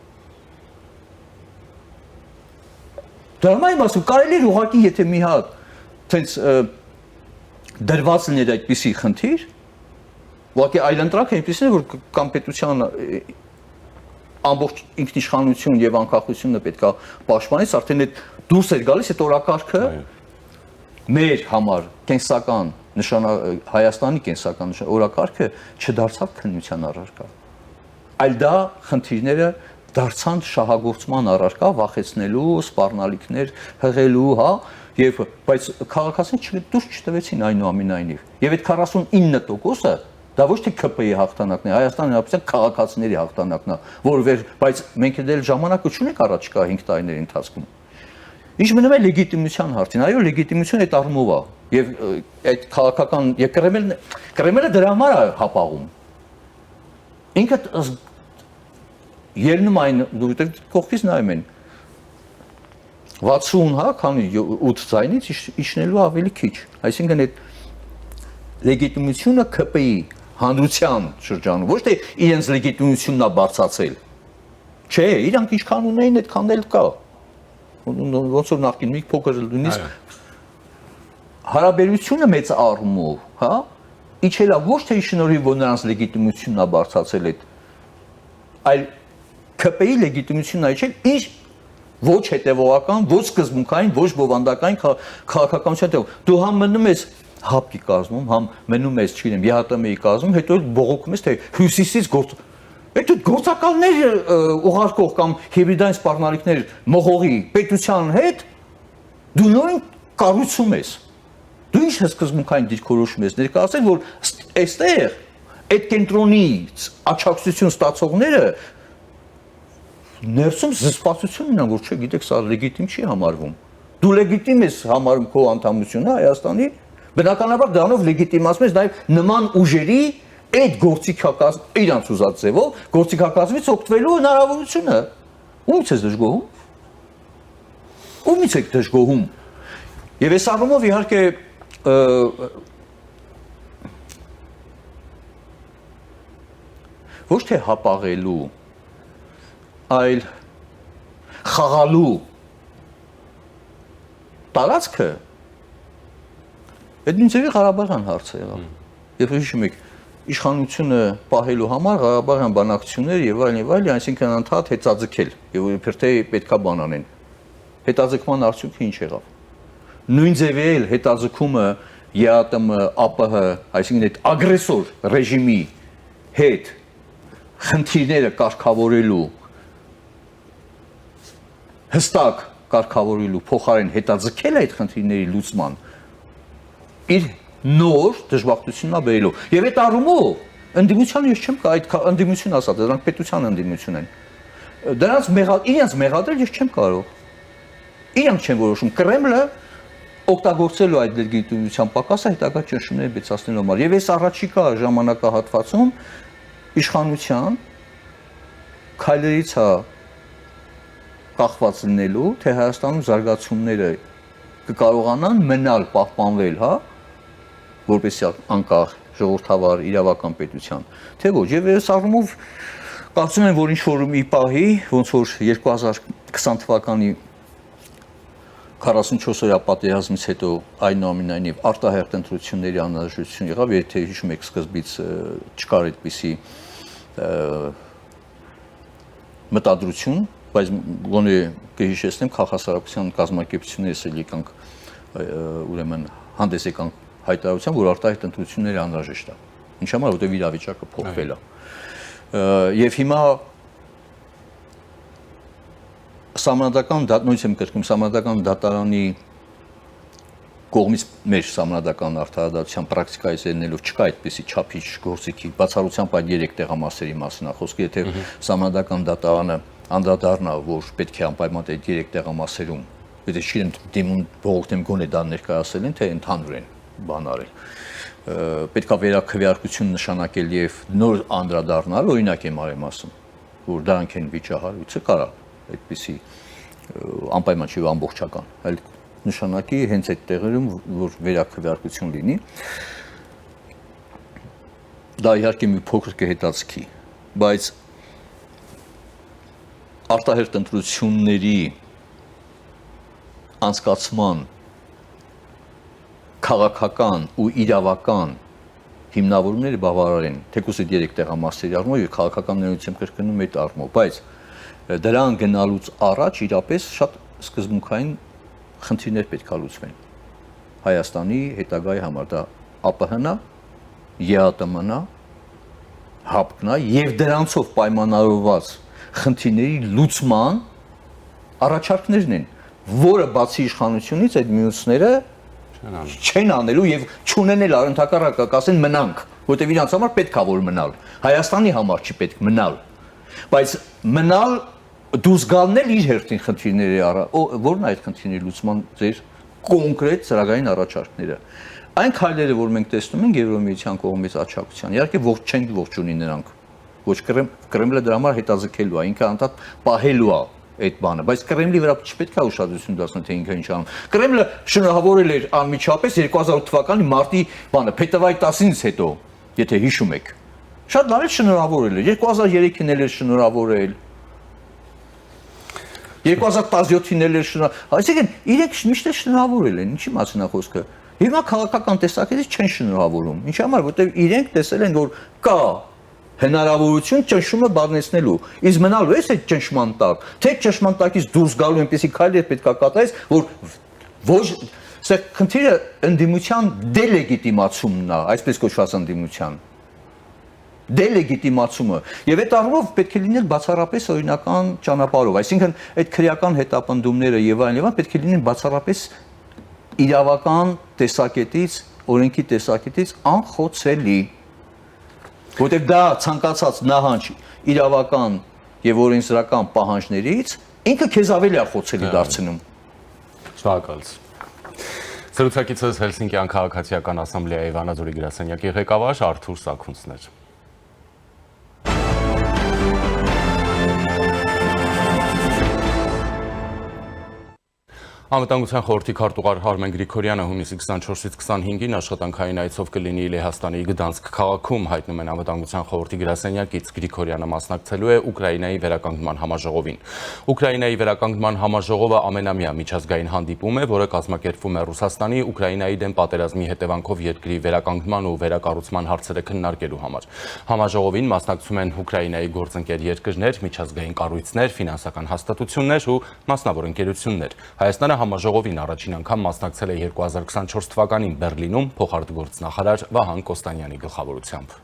Դրա համար եմ ասում, կարելի է ուղղակի եթե մի հատ տենց դրված լիներ այդպիսի խնդիր, ուղղակի այլընտրանքը այնպիսին է, որ կամ պետության ամբողջ ինքնիշխանություն եւ անկախությունը պետք է պաշտպանես, արդեն այդ դուրս էր գալիս այդ օրակարգը մեր համար կենսական Հայաստանի կենսական օրակարգը չդարձավ քննության առարկա։ Այլ դա խնդիրները դարձան շահագործման առարկա, վախեցնելու, սպառնալիքներ հղելու, հա, եւ բայց քաղաքացիները դուրս չտվեցին այնուամենայնիվ։ Եվ այդ 49%-ը դա ոչ թե ԿՊ-ի հաղթանակն է, Հայաստանի Հանրապետության քաղաքացիների հաղթանակն է, որ բայց մենք էլ ժամանակը չունենք առաջիկա 5 տարիների ընթացքում։ Ինչ մնում է լեգիտիմության հարցին, այո, լեգիտիմությունը այդ առումով է, եւ այդ քաղաքական եւ Կրեմլը դրա համար է հապաղում։ Ինքը ելնում այն դու կողքից նայում են 60, հա, քանի 8 ձայնից իջնելու ավելի քիչ, այսինքն այդ լեգիտիմությունը ԿՊ-ի հանրության շրջանում, ոչ թե իրենց լեգիտիմությունն է բարձրացել։ Չէ, իրանք ինչքան ունեին, այդքան էլ կա։ Ոնց որ նախկին մի փոքր նույնիսկ հարաբերությունը մեծ առումով, հա, իջելա ոչ թե շնորհիվ որ նրանց լեգիտիմությունն է բարձրացել այդ, այլ ԿՊ-ի լեգիտիմությունն է իջել իր ոչ հետևողական, ոչ սկզբունքային, ոչ բովանդակային քաղաքականության տեղ։ Դու համ մնում ես ՀԱՊԿ-ի կազմում, համ մնում ես, չգիտեմ, ԵՀՏՄ-ի կազմում, հետո բողոքում ես թե հյուսիսից այդ գործակալներ ուղարկող կամ հիբրիդային սպառնալիքներ մողողի պետության հետ դու նույն կառույցում ես։ Դու ինչ սկզբունքային դիրքորոշում ես ներկայացել, որ այստեղ այդ կենտրոնից աջակցություն ստացողները ներսում զսպվածություն ունեն, որ չէ, գիտեք, սա լեգիտիմ չի համարվում։ Դու լեգիտիմ ես համարում քո անդամությունը Հայաստանի, բնականաբար դրանով լեգիտիմացում ես նաև նման ուժերի այդ գործիքակազմ իրանց ուզած ձևով գործիքակազմից օգտվելու հնարավորությունը։ Ումից ես դժգոհում։ Ումից եք դժգոհում։ Եվ այս առումով իհարկե ոչ թե հապաղելու, այլ խաղալու տարածքը այդ նույնիսկ Ղարաբաղյան հարցը եղավ։ Երբ հիշում եք իշխանությունը պահելու համար Ղարաբաղյան բանակցություններ եւ այլն, այսինքն անդադ հետաձգել եւ իբրթե պետքա բան անեն։ Հետաձգման արդյունքը ինչ եղավ։ Նույն ձևի էլ հետաձգումը ԵԱՏՄ, ԱՊՀ, այսինքն այդ ագրեսոր ռեժիմի հետ խնդիրները կարգավորելու հստակ կարգավորելու փոխարեն հետաձգել այդ խնդիրների լուծման իր նոր դժբախտությունն բերելու եւ այդ առումով ընդդիմության ես չեմ կա այդ ընդդիմություն ասած դրանք պետության ընդդիմություն են դրանց իրենց մեղադրել ես չեմ կարող իրանք չեն որոշում Կրեմլը օգտագործելու այդ լեգիտիմության պակասը հետագա ճնշումները բեցացնելու համար եւ այս առաջիկա ժամանակահատվածում իշխանության քայլերից է կախված լինելու թե Հայաստանում զարգացումները կկարողանան մնալ պահպանվել, հա, որպեսզի անկախ ժողովրդավար իրավական պետության, թե ոչ, եւ այս առումով կարծում եմ, որ ինչ որ մի պահի, ոնց որ 2020 թվականի 44-օրյա պատերազմից հետո այնուամենայնիվ արտահերթ ընտրությունների անհրաժեշտություն եղավ, եթե հիշում եք սկզբից չկար այդպիսի մտադրություն, բայց գոնե կհիշեցնեմ քաղաքասարակության կազմակերպություններից էլ եկանք ուրեմն հանդես եկանք հայտարարության, որ արտահերթ ընտրությունները անհրաժեշտ է։ Ինչ համար, որտեղ իրավիճակը փոխվել է։ Եվ հիմա Սահմանադրական դատարանի կողմից մեր սահմանադրական արդարադատության պրակտիկայից ելնելով չկա այդպիսի չափիչ գործիքի բացառությամբ այդ 3 տեղամասերի մասին է խոսքը, եթե սահմանադրական դատարանը անդրադառնա, որ պետք է անպայման այդ 3 տեղամասերում, եթե չեն դիմում բողոքնեմ գոնե դա ներկայացել են, թե ընդհանուր են բան արել։ Պետք է վերաքվեարկություն նշանակել եւ նոր անդրադառնալ, օրինակ եմ արեմ ասում, որ դրանք են վիճահարույցը կարա այդպիսի անպայման չի ամբողջական, այլ նշանակի հենց այդ տեղերում, որ վերաքվեարկություն լինի։ Դա իհարկե մի փոքր կհետացքի, բայց արտահերթ ընտրությունների անցկացման քաղաքական ու իրավական հիմնավորումները բավարար են, թեկուզ այդ 3 տեղամասերի առումով եւ քաղաքական ներույթ կրկնում այդ առումով, բայց դրան գնալուց առաջ իրապես շատ սկզբունքային խնդիրներ պետք է լուծվեն Հայաստանի հետագայի համար, դա ԱՊՀ-նա, ԵԱՏՄ-նա, ՀԱՊԿ-նա եւ դրանցով պայմանավորված խնդիրների լուծման առաջարկներն են, որը բացի իշխանությունից այդ մյուսները չեն անելու եւ չունենել առընթակառակը կասեն մնանք, որտեւ իրանց համար պետք է որ մնալ, Հայաստանի համար չի պետք մնալ, բայց մնալ դուրս գալն էլ իր հերթին խնդիրների որն է այդ խնդիրների լուծման ձեր կոնկրետ ծրագրային առաջարկները։ Այն քայլերը, որ մենք տեսնում ենք Եվրոմիության կողմից աջակցության, իհարկե չենք ողջունի նրանք, ոչ Կրեմլը դրա համար հետաձգելու է, ինքը անդադ պահելու է այդ բանը, բայց Կրեմլի վրա չպետք է ուշադրություն դարձնել, թե ինքը ինչ անում։ Կրեմլը շնորհավորել էր անմիջապես 2008 թվականի մարտի բանը, փետրվարի 10-ից հետո, եթե հիշում եք։ Շատ լավ է շնորհավորել էր, 2003-ին էլ էր շնորհավորել։ 2017-ին էլ էր շնորհավորել։ Այսինքն իրենք միշտ շնորհավորել են, ինչի մասին է խոսքը։ Հիմա քաղաքական տեսակետից չեն շնորհավորում։ Ինչի համար, որտեղ իրենք տեսել են, որ կա հնարավորություն ճնշումը բառնեցնելու։ Իսկ մնալու է այդ ճնշման տակ, թե ճնշման տակից դուրս գալու այնպեսի քայլեր պետք է կատարես, որ ոչ սա խնդիրը ընդդիմության դելեգիտիմացումն է, այսպես կոչված ընդդիմության դելեգիտիմացումը եւ այդ առումով պետք է լինել բացառապես օրինական ճանապարհով, այսինքն այդ քրեական հետապնդումները եւ այլն պետք է լինեն բացառապես իրավական տեսակետից, օրենքի տեսակետից անխոցելի, որտեղ դա ցանկացած նահանջ իրավական եւ օրենսդրական պահանջներից ինքը քեզ ավելի է խոցելի դարձնում։ Շնորհակալություն։ Սրուցակիցս Հելսինկյան քաղաքացիական ասամբլեայի Վանաձորի գրասենյակի ղեկավար Արթուր Սաքունցներ։ Անվտանգության խորհրդի քարտուղար Արմեն Գրիգորյանը հունիսի 24-ից 25-ին աշխատանքային այցով կլինի Լեհաստանի Գդանսկ քաղաքում, հայտնում են Անվտանգության խորհրդի գրասենյակից։ Գրիգորյանը մասնակցելու է Ուկրաինայի վերականգնման համաժողովին։ Ուկրաինայի վերականգնման համաժողովը ամենամյա միջազգային հանդիպում է, որը կազմակերպվում է Ռուսաստանի Ուկրաինայի դեմ պատերազմի հետևանքով երկրի վերականգնման ու վերակառուցման հարցերը քննարկելու համար։ Համաժողովին մասնակցում են Ուկրաինայի գործընկեր երկրներ, միջազգային կառույցներ, ֆինանսական հաստատություններ ու մասնավոր ընկերություններ։ Հայաստանը համաժողովին առաջին անգամ մասնակցել է 2024 թվականին Բեռլինում փոխարտգործնախարար Վահան Կոստանյանի գլխավորությամբ։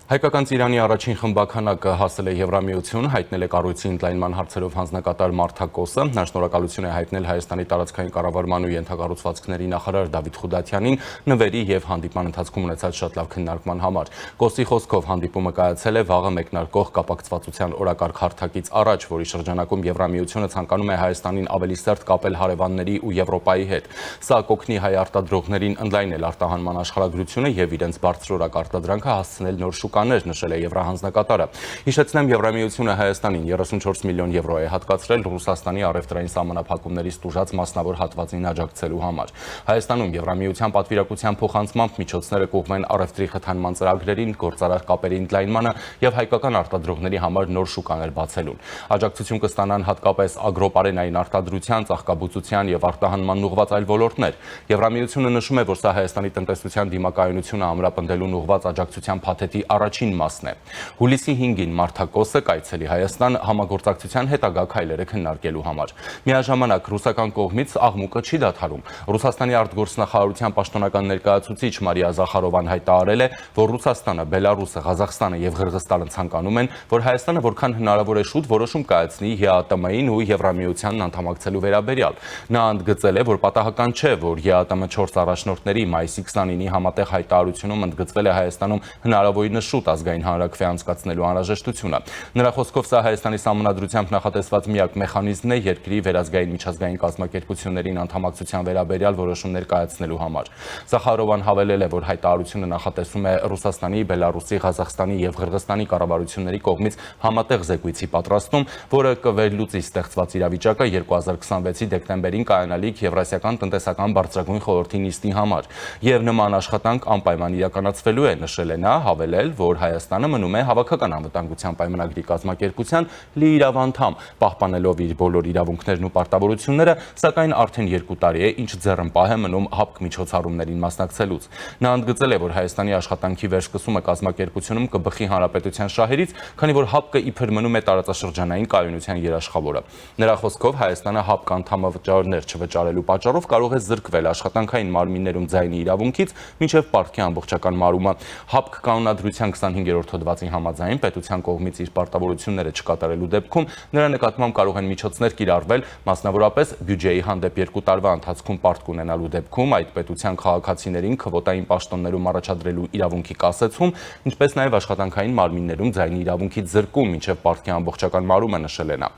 Հայկական ծիրանի առաջին խմբականակը հասել է Եվրամիություն, հայտնել է կառույցի ընդլայնման հարցերով հանձնակատար Մարտակոսը, նա շնորհակալություն է հայտնել Հայաստանի տարածքային կառավարման ու ենթակառուցվածքների նախարար Դավիթ Խուդատյանին նվերի եւ հանդիպման ընթացքում ունեցած շատ լավ քննարկման համար։ Կոսի խոսքով հանդիպումը կայացել է վաղը մեկնարկող կապակցվածության օրակարգ հարթակից առաջ, որի շրջանակում Եվրամիությունը ցանկանում է Հայաստանին ավելի սերտ կապել հարևանների ու Եվրոպայի հետ։ Սա կօգնի հայ արտադրողներին ընդլայնել արտահանման աշխարհագրությունը եւ իրենց բարձրորակ արտադրանքը հասցնել նոր շուկաներ, նշել է Եվրահանձնակատարը։ Հիշեցնեմ, Եվրամիությունը Հայաստանին 34 միլիոն եվրո է հատկացրել Ռուսաստանի առևտրային սահմանափակումներից տուժած մասնավոր հատվածին աջակցելու համար։ Հայաստանում Եվրամիության պատվիրակության փոխանցմամբ միջոցները կուղղվեն առևտրի խթանման ծրագրերին, գործարար կապերի ընդլայնմանը եւ հայկական արտադրողների համար նոր շուկաներ բացելուն։ Աջակցություն կստանան հատկապես ագրոպարենային արտադրության, ծաղկաբուծության եւ արտահանման ուղղված այլ ոլորտներ։ Եվրամիությունը նշում է, որ սա Հայաստանի տնտեսության դիմակայունությունը ամրապնդելուն ուղղված աջակցության փաթեթի առաջին մասն է։ Հուլիսի 5-ին Մարտակոսը կայցելի Հայաստան համագործակցության հետագա քայլերը քննարկելու համար։ Միաժամանակ ռուսական կողմից աղմուկը չի դադարում։ Ռուսաստանի արտգործնախարարության պաշտոնական ներկայացուցիչ Մարիա Զախարովան հայտարարել է, որ Ռուսաստանը, Բելարուսը, Ղազախստանը եւ Ղրղըզստանը ցանկանում են, որ Հայաստանը որքան հնարավոր է շուտ որոշում կայացնի ԵԱՏՄ-ին ու Եվրամիությանն անդամակցելու վերաբերյալ։ Նա ընդգծել է, որ պատահական չէ, որ ԵԱՏՄ 4 առաջնորդների մայիսի 29-ի համատեղ հայտարարությունում ընդգծվել է Հայաստանում հնարավորինս շուտ ազգային հանրաքվե անցկացնելու անհրաժեշտությունը։ Նրա խոսքով սա Հայաստանի սահմանադրությամբ նախատեսված միակ մեխանիզմն է երկրի վերազգային միջազգային կազմակերպություններին անդամակցության վերաբերյալ որոշումներ կայացնելու համար։ Զախարովան հավելել է, որ հայտարարությունը նախատեսում է Ռուսաստանի, Բելարուսի, Ղազախստանի եւ Ղրղըզստանի կառավարությունների կողմից համատեղ զեկույցի պատրաստում, որը կվերլուծի ստեղծված իրավիճակը 2026-ի դեկտեմբերին կայանալիք Եվրասիական տնտեսական բարձրագույն խորհրդի նիստի համար, եւ նման աշխատանք անպայման իրականացվելու է, նշել է նա, հավելել, որ Հայաստանը մնում է Հավաքական անվտանգության պայմանագրի կազմակերպության լիիրավ անդամ, պահպանելով իր բոլոր իրավունքներն ու պարտավորությունները, սակայն արդեն 2 տարի է, ինչ ձեռնպահ է մնում ՀԱՊԿ միջոցառումներին մասնակցելուց։ Նա ընդգծել է, որ Հայաստանի աշխատանքի վերսկսումը կազմակերպությունում կբխի հանրապետության շահերից, քանի որ ՀԱՊԿ-ը իբր մնում է տարածաշրջանային կայունության երաշխավորը։ Նրա խոսքով Հայաստանը ՀԱՊԿ անդամավճարներ չվճարելու պատճառով կարող է զրկվել աշխատանքային մարմիններում ձայնի իրավունքից մինչև պարտքի ամբողջական մարումը։ ՀԱՊԿ կանոնադրության 25-րդ հոդվածի համաձայն պետության կողմից իր պարտավորությունները չկատարելու դեպքում նրա նկատմամբ կարող են միջոցներ կիրառվել, մասնավորապես բյուջեի հանդեպ 2 տարվա ընթացքում պարտք ունենալու դեպքում այդ պետության քաղաքացիներին քվոտային պաշտոններում առաջադրելու իրավունքի կասեցում, ինչպես նաև աշխատանքային մարմիններում ձայնի իրավունքից զրկում մինչև պարտքի ամբողջական մարումը, նշել է նա։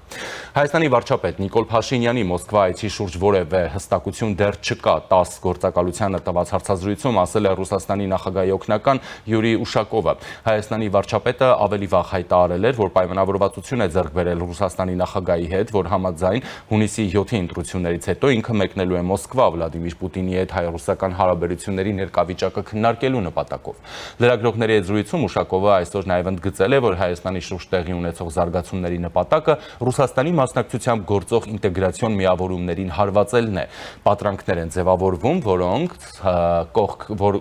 Հայաստանի վարչապետ Նիկոլ Փաշինյանի Մոսկվա այցի շուրջ որևէ հստակություն դեռ չկա, ՏԱՍՍ գործակալությանը տված հարցազրույցում ասել է Ռուսաստանի նախագահի օգնական Յուրի Ուշակովը։ Հայաստանի վարչապետը ավելի վաղ հայտարարել էր, որ պայմանավորվածություն է ձեռք բերել Ռուսաստանի նախագահի հետ, որ համաձայն հունիսի 7-ի ընտրություններից հետո ինքը մեկնելու է Մոսկվա Վլադիմիր Պուտինի հետ հայ-ռուսական հարաբերությունների ներկայվիճակը քննարկելու նպատակով։ Լրագրողների հետ զրույցում Ուշակովը այսօր նաև ընդգծել է, որ Հայաստանի շուրջ տեղի ունեցող զարգացումների նպատակը Ռուսաստանի մասնակցությամբ գործող ինտեգրացիոն միավորումներին հարվածելն է։ Պատրանքներ են ձևավորվում,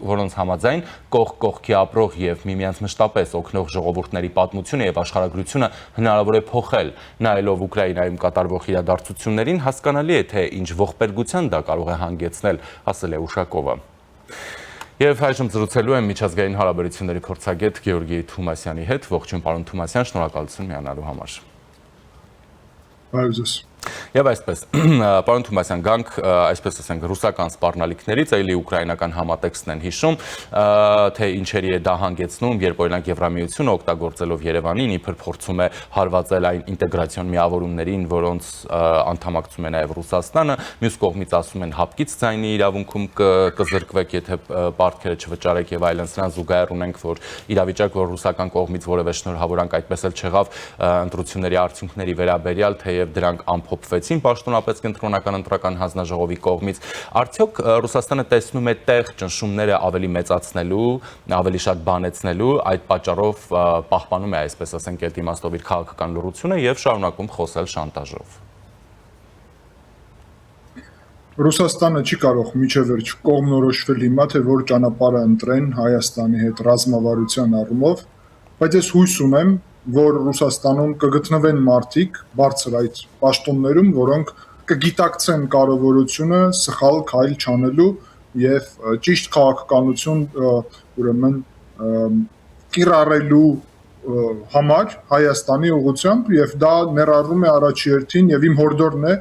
որոնց համաձայն կողք կողքի ապրող եւ միմյանց մշտապես օգնող ժողովուրդների պատմությունը եւ աշխարհագրությունը հնարավոր է փոխել։ Նայելով Ուկրաինայում կատարվող իրադարձություններին հասկանալի է, թե ինչ ողբերգության դա կարող է հանգեցնել, ասել է Ուշակովը։ Եվ այժմ զրուցելու եմ միջազգային հարաբերությունների փորձագետ Գեորգի Թումասյանի հետ։ Ողջույն, պարոն Թումասյան, շնորհակալություն միանալու համար։ Բարև ձեզ։ Եվ այսպես, պարոն Թումասյան, գանք, այսպես ասենք, ռուսական սպառնալիքներից, այլի ուկրաինական համատեքստն են հիշում, թե ինչերի է դա հանգեցնում, երբ օրինակ Եվրամիությունը օգտագործելով Երևանին իբր փորձում է հարվածել այն ինտեգրացիոն միավորումներին, որոնց անդամակցում է նաև Ռուսաստանը, մյուս կողմից ասում են ՀԱՊԿ-ից ձայնի իրավունքում կզրկվեք, եթե պարտքերը չվճարեք եւ այլն, սրան զուգահեռ ունենք, որ իրավիճակ, որ ռուսական կողմից որևէ շնորհավորանք այդպես էլ չեղավ ընտրությունների արդյունքների վերաբերյալ, թեև դրանք ամփոփվեցին պաշտոնապես կենտրոնական ընտրական հանձնաժողովի կողմից, արդյոք Ռուսաստանը տեսնում է տեղ ճնշումները ավելի մեծացնելու, ավելի շատ բանեցնելու, այդ պատճառով պահպանում է, այսպես ասենք, այդ իմաստով իր քաղաքական լռությունը եւ շարունակում խոսել շանտաժով։ Ռուսաստանը չի կարող միջև վերջ կողմնորոշվել հիմա, թե որ ճանապարհը ընտրեն Հայաստանի հետ ռազմավարության առումով, բայց ես հույս ունեմ, որ Ռուսաստանում կգտնվեն մարդիկ բարձր այդ պաշտոններում, որոնք կգիտակցեն կարևորությունը սխալ քայլ չանելու եւ ճիշտ քաղաքականություն ուրեմն կիրառելու համար Հայաստանի ուղղությամբ եւ դա ներառում է առաջի հերթին եւ իմ հորդորն է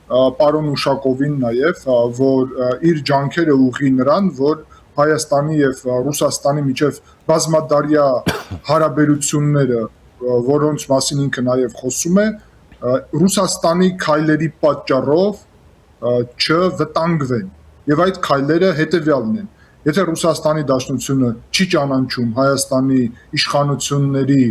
պարոն Ուշակովին նաեւ, որ իր ջանքերը ուղղի նրան, որ Հայաստանի եւ Ռուսաստանի միջև բազմադարյա հարաբերությունները, որոնց մասին ինքը նաեւ խոսում է, Ռուսաստանի քայլերի պատճառով չվտանգվեն։ Եվ այդ քայլերը հետեւյալն են. Եթե Ռուսաստանի Դաշնությունը չի ճանաչում Հայաստանի իշխանությունների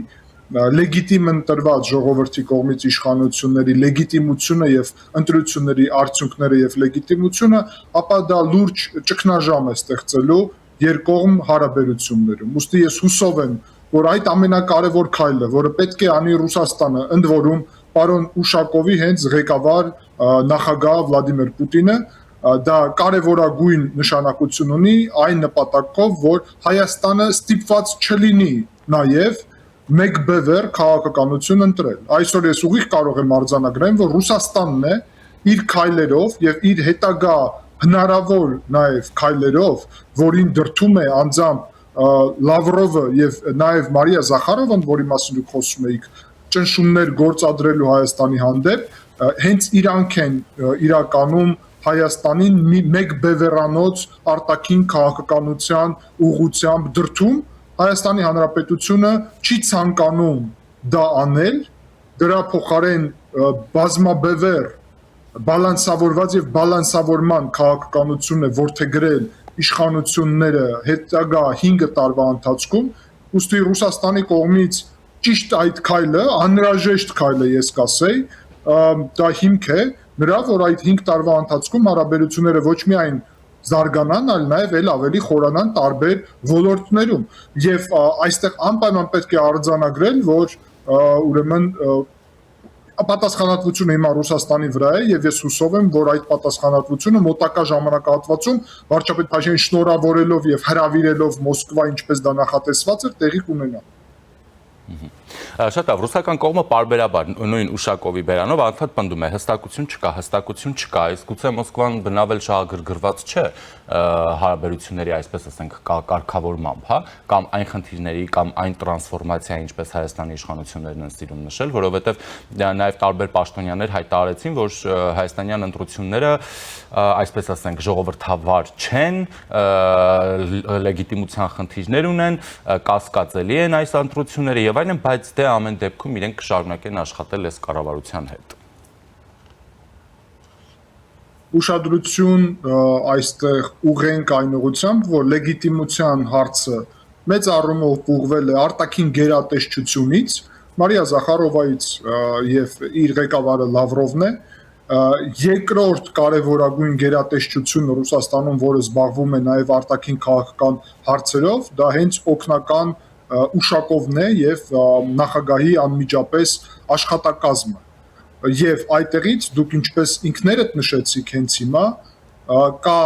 լեգիտիմ ընտրված ժողովրդի կողմից իշխանությունների լեգիտիմությունը եւ ընտրությունների արդյունքները եւ լեգիտիմությունը, ապա դա լուրջ ճգնաժամ է ստեղծելու երկկողմ հարաբերություններում։ Ուստի ես հուսով եմ, որ այդ ամենակարևոր քայլը, որը պետք է անի Ռուսաստանը, ընդ որում պարոն Ուշակովի հենց ղեկավար նախագահ Վլադիմիր Պուտինը, դա կարևորագույն նշանակություն ունի այն նպատակով, որ Հայաստանը ստիպված չլինի նաև մեկբևեռ քաղաքականություն ընտրել։ Այսօր ես ուղիղ կարող եմ արձանագրել, որ Ռուսաստանն է իր քայլերով եւ իր հետագա հնարավոր նաև քայլերով, որին դրդում է անձամբ Լավրովը եւ նաև Մարիա Զախարովը, որի մասին դուք խոսում եք, ճնշումներ գործադրելու Հայաստանի հանդեպ, հենց իրանք են իրականում Հայաստանին մի մեկբևեռանոց արտաքին քաղաքականության ուղղությամբ դրդում, Հայաստանի Հանրապետությունը չի ցանկանում դա անել, դրա փոխարեն բազմաբևեռ բալանսավորված եւ բալանսավորման քաղաքականություն է որդեգրել իշխանությունները հետագա 5 տարվա ընթացքում, ուստի Ռուսաստանի կողմից ճիշտ այդ քայլը, անհրաժեշտ քայլը ես կասեի, դա հիմք է նրա, որ այդ 5 տարվա ընթացքում հարաբերությունները ոչ միայն զարգանան, այլ նաև էլ ավելի խորանան տարբեր ոլորտներում։ Եվ այստեղ անպայման պետք է արձանագրել, որ ուրեմն պատասխանատվությունը հիմա Ռուսաստանի վրա է եւ ես հուսով եմ, որ այդ պատասխանատվությունը մոտակա ժամանակահատվածում վարչապետ Փաշինյանին շնորհավորելով եւ հրավիրելով Մոսկվա, ինչպես դա նախատեսված էր, տեղի կունենա։ Շատ լավ, ռուսական կողմը պարբերաբար նույն Ուշակովի բերանով անդադ պնդում է, հստակություն չկա, իսկ գուցե Մոսկվան բնավել շահագրգռված չէ հարաբերությունների, այսպես ասենք, կարգավորմամբ, հա, կամ այն խնդիրների, կամ այն տրանսֆորմացիայի, ինչպես Հայաստանի իշխանություններն են սիրում նշել, որովհետև նաև տարբեր պաշտոնյաներ հայտարարեցին, որ հայաստանյան ընտրությունները, այսպես ասենք, ժողովրդավար չեն, լեգիտիմության խնդիրներ ունեն, կասկածելի են այս ընտրությունները եւ այլն, բայց դե ամեն դեպքում իրենք կշարունակեն աշխատել այս կառավարության հետ։ Ուշադրություն այստեղ ուղենք այն ուղղությամբ, որ լեգիտիմության հարցը մեծ առումով ուղղվել է արտաքին գերատեսչությունից, Մարիա Զախարովայից եւ իր ղեկավարը Լավրովն է, երկրորդ կարևորագույն գերատեսչությունը Ռուսաստանում, որը զբաղվում է նաեւ արտաքին քաղաքական հարցերով, դա հենց օգնական Ուշակովն է եւ նախագահի անմիջապես աշխատակազմը։ Եվ այդտեղից դուք ինչպես ինքներդ նշեցիք հենց հիմա, կա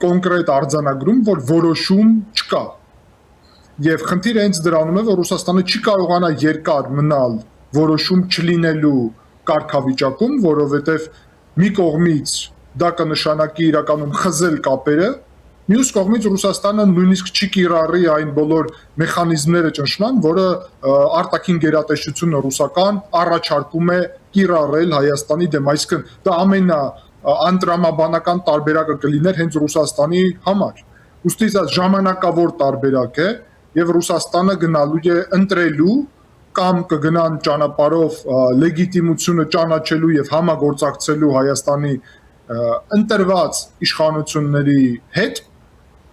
կոնկրետ արձանագրում, որ որոշում չկա։ Եվ խնդիրը հենց դրանում է, որ Ռուսաստանը չի կարողանա երկար մնալ որոշում չլինելու կարգավիճակում, որովհետև մի կողմից դա կնշանակի իրականում խզել կապերը, մյուս կողմից Ռուսաստանը նույնիսկ չի կիրառի այն բոլոր մեխանիզմները ճնշման, որը արտաքին գերատեսչությունը ռուսական առաջարկում է կիրառել Հայաստանի դեմ, այսինքն դա ամենաանտրամաբանական տարբերակը կլիներ հենց Ռուսաստանի համար։ Ուստի դա ժամանակավոր տարբերակ է եւ Ռուսաստանը գնալու է ընտրելու կամ կգնան ճանապարհով լեգիտիմությունը ճանաչելու եւ համագործակցելու Հայաստանի ընտրված իշխանությունների հետ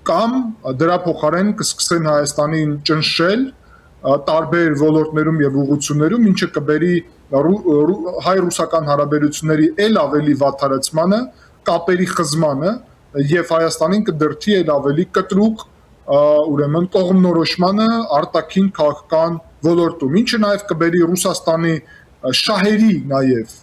կամ դրա փոխարեն կսկսեն Հայաստանին ճնշել տարբեր ոլորտներում եւ ուղղություններում, ինչը կբերի հայ-ռուսական հարաբերությունների ել ավելի վատթարացմանը, կապերի խզմանը եւ Հայաստանին կդրդի ել ավելի կտրուկ ուրեմն կողմնորոշմանը արտաքին քաղաքական ոլորտում, ինչը նաեւ կբերի Ռուսաստանի շահերի նաեւ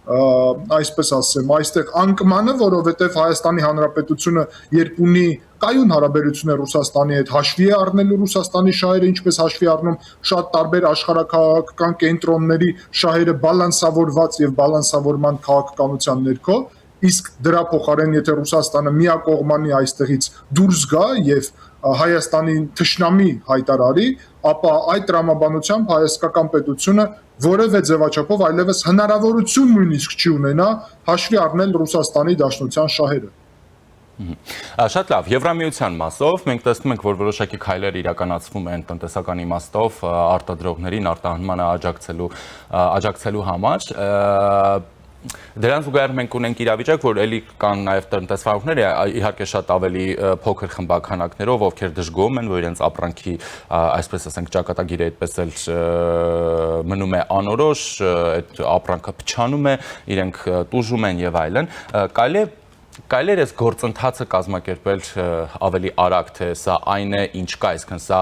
այսպես ասեմ, այստեղ անկմանը, որովհետև Հայաստանի Հանրապետությունը երբ ունի կայուն հարաբերություններ Ռուսաստանի հետ, հաշվի է առնելու Ռուսաստանի շահերը, ինչպես հաշվի առնում շատ տարբեր աշխարհաքաղաքական կենտրոնների շահերը բալանսավորված եւ բալանսավորման քաղաքականության ներքո, իսկ դրա փոխարեն եթե Ռուսաստանը միակողմանի այստեղից դուրս գա եւ Հայաստանի թշնամի հայտարարի, ապա այդ տրամաբանությամբ հայաստանական պետությունը որևէ ձևաչափով այլևս հնարավորություն նույնիսկ չի ունենա հաշվի առնել Ռուսաստանի Դաշնության շահերը։ Շատ լավ, Եվրամիության մասով մենք տեսնում ենք, որ որոշակի քայլեր իրականացվում են տնտեսական իմաստով արտադրողներին արտահանմանը աջակցելու համար։ Դրան զուգահեռ մենք ունենք իրավիճակ, որ էլի կան նաև տնտեսվարողներ, իհարկե շատ ավելի փոքր խմբականակներով, ովքեր դժգոհում են, որ իրենց ապրանքի, այսպես ասենք, ճակատագիրը այդպես էլ մնում է անորոշ, այդ ապրանքը փչանում է, իրենք տուժում են եւ այլն։ Կարելի է այս գործընթացը կազմակերպել ավելի արագ, թե սա այն է, ինչ կա, այսինքն սա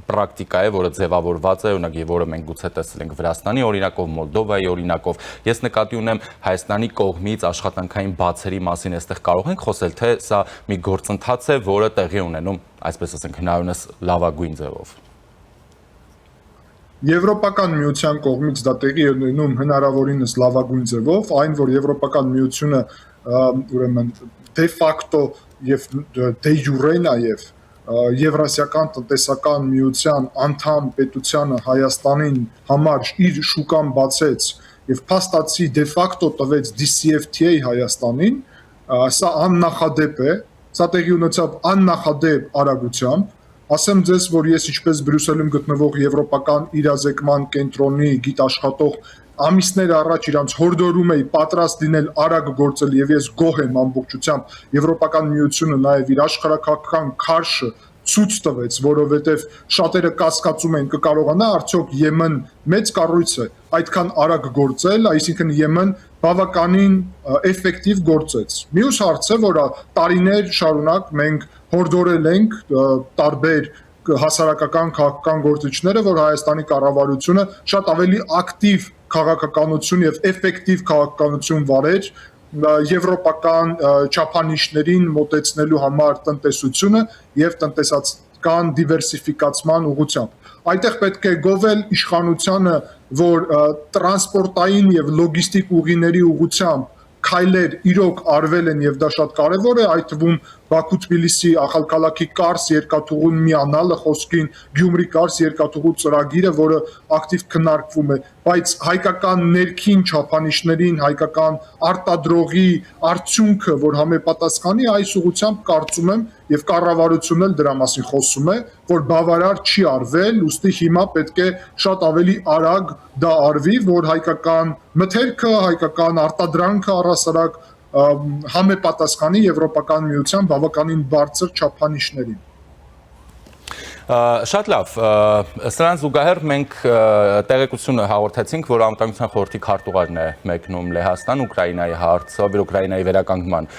պրակտիկա է, որը ձևավորված է, օրինակ, եւ որը մենք գուցե տեսել ենք Վրաստանի օրինակով, Մոլդովայի օրինակով։ Ես նկատի ունեմ Հայաստանի կողմից աշխատանքային բացերի մասին, այստեղ կարող ենք խոսել, թե սա մի գործընթաց է, որը տեղի ունենում, այսպես ասենք, հնարավորինս լավագույն ձևով։ Եվրոպական միության կողմից դա տեղի է ունենում հնարավորինս լավագույն ձևով, այն որ Եվրոպական միությունը ուրեմն դե ֆակտո եւ դե յուրե նաեւ Եվրասիական տնտեսական միության անդամ պետությանը Հայաստանին համար իր շուկան բացեց եւ փաստացի դե ֆակտո տվեց DCFTA Հայաստանին, սա աննախադեպ է, սա տեղի ունեցավ աննախադեպ արագությամբ։ Ասեմ ձեզ, որ ես ինչպես Բրյուսելում գտնվող Եվրոպական իրազեկման կենտրոնի գիտաշխատող ամիսներ առաջ իրանց հորդորում էի պատրաստ լինել արագ գործել եւ ես գոհ եմ ամբողջությամբ Եվրոպական միությունը նաեւ իր աշխարհակական քարշը ցույց տվեց, որովհետեւ շատերը կասկածում են կկարողանա արդյոք Եմեն մեծ կառույց է այդքան արագ գործել, այսինքն Եմեն բավականին էֆեկտիվ գործեց։ Մյուս հարցը, որ տարիներ շարունակ մենք հորդորել ենք տարբեր հասարակական քաղաքական գործիչները, որ Հայաստանի կառավարությունը շատ ավելի ակտիվ քաղաքականություն եւ էֆեկտիվ քաղաքականություն վարեր եվրոպական չափանիշներին մոտեցնելու համար տնտեսությունը եւ տնտեսական դիվերսիֆիկացման ուղղությամբ։ Այդտեղ պետք է գովել իշխանությանը, որ տրանսպորտային եւ լոգիստիկ ուղիների ուղղությամբ քայլեր իրոք արվել են եւ դա շատ կարեւոր է, այդ թվում Բաքու-Թբիլիսի ախալքալաքի Կարս երկաթուղուն միանալը խոսքին, Գյումրի-Կարս երկաթուղու ծրագիրը, որը ակտիվ քննարկվում է, բայց հայկական ներքին չափանիշներին, հայկական արտադրողի արդյունքը, որ համապատասխանի, այս ուղղությամբ կարծում եմ եւ կառավարությունն էլ դրա մասին խոսում է, որ բավարար չի արվել, ուստի հիմա պետք է շատ ավելի արագ դա արվի, որ հայկական մթերքը, հայկական արտադրանքը առհասարակ համապատասխանի Եվրոպական միության բավականին բարձր չափանիշներին։ Շատ լավ, սրան զուգահեռ մենք տեղեկությունը հաղորդեցինք, որ Անվտանգության խորհրդի քարտուղարն է մեկնում Լեհաստան, Ուկրաինայի հարցով, Ուկրաինայի վերականգնման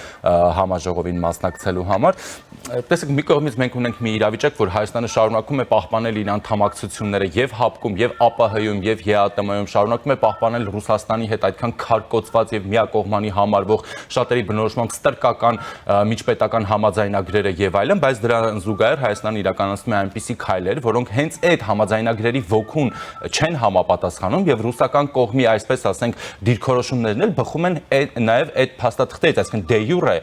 համաժողովին մասնակցելու համար։ Տեսեք, մի կողմից մենք ունենք մի իրավիճակ, որ Հայաստանը շարունակում է պահպանել իր անդամակցությունները եւ ՀԱՊԿ-ում, եւ ԱՊՀ-ում, եւ ԵԱՏՄ-ում, շարունակում է պահպանել Ռուսաստանի հետ այդքան քարկոծված եւ միակողմանի համարվող շատերի բնորոշմամբ ստրկական միջպետական համաձայնագրերը եւ այլն, բայց դրան զուգահեռ Հայաստանը իրականացնում է այնպիսի քայլեր, որոնք հենց այդ համաձայնագրերի ոգուն չեն համապատասխանում եւ ռուսական կողմի, այսպես ասենք, դիրքորոշումներն էլ բխում են նաեւ այդ փաստաթղթերից, այսինքն դե յուրե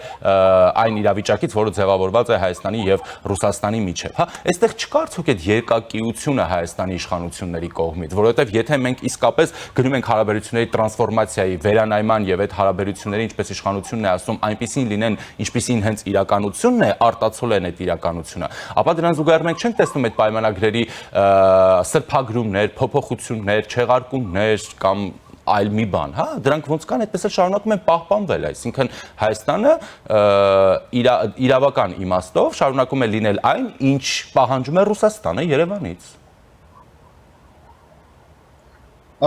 այն իրավիճակից, որը ձևավորված է Հայաստանի եւ Ռուսաստանի միջեւ, հա, այստեղ չկա արդյոք այդ երկակիությունը Հայաստանի իշխանությունների կողմից, որովհետեւ եթե մենք իսկապես գնում ենք հարաբերությունների տրանսֆորմացիայի, վերանայման եւ այդ հարաբերությունների, ինչպես իշխանությունն է ասում, այնպեսին լինեն, ինչպեսին հենց իրականությունն է, արտացոլեն այդ իրականությունը, ապա դրան զուգահեռ մենք չենք տեսնում այդ պայմանագրերի սրբագրումներ, փոփոխություններ, չեղարկումներ կամ այլ մի բան, հա, դրանք ոնց կան, այդպես էլ շարունակում են պահպանվել, այսինքն Հայաստանը իրավական իմաստով շարունակում է լինել այն, ինչ պահանջում է Ռուսաստանը Երևանից։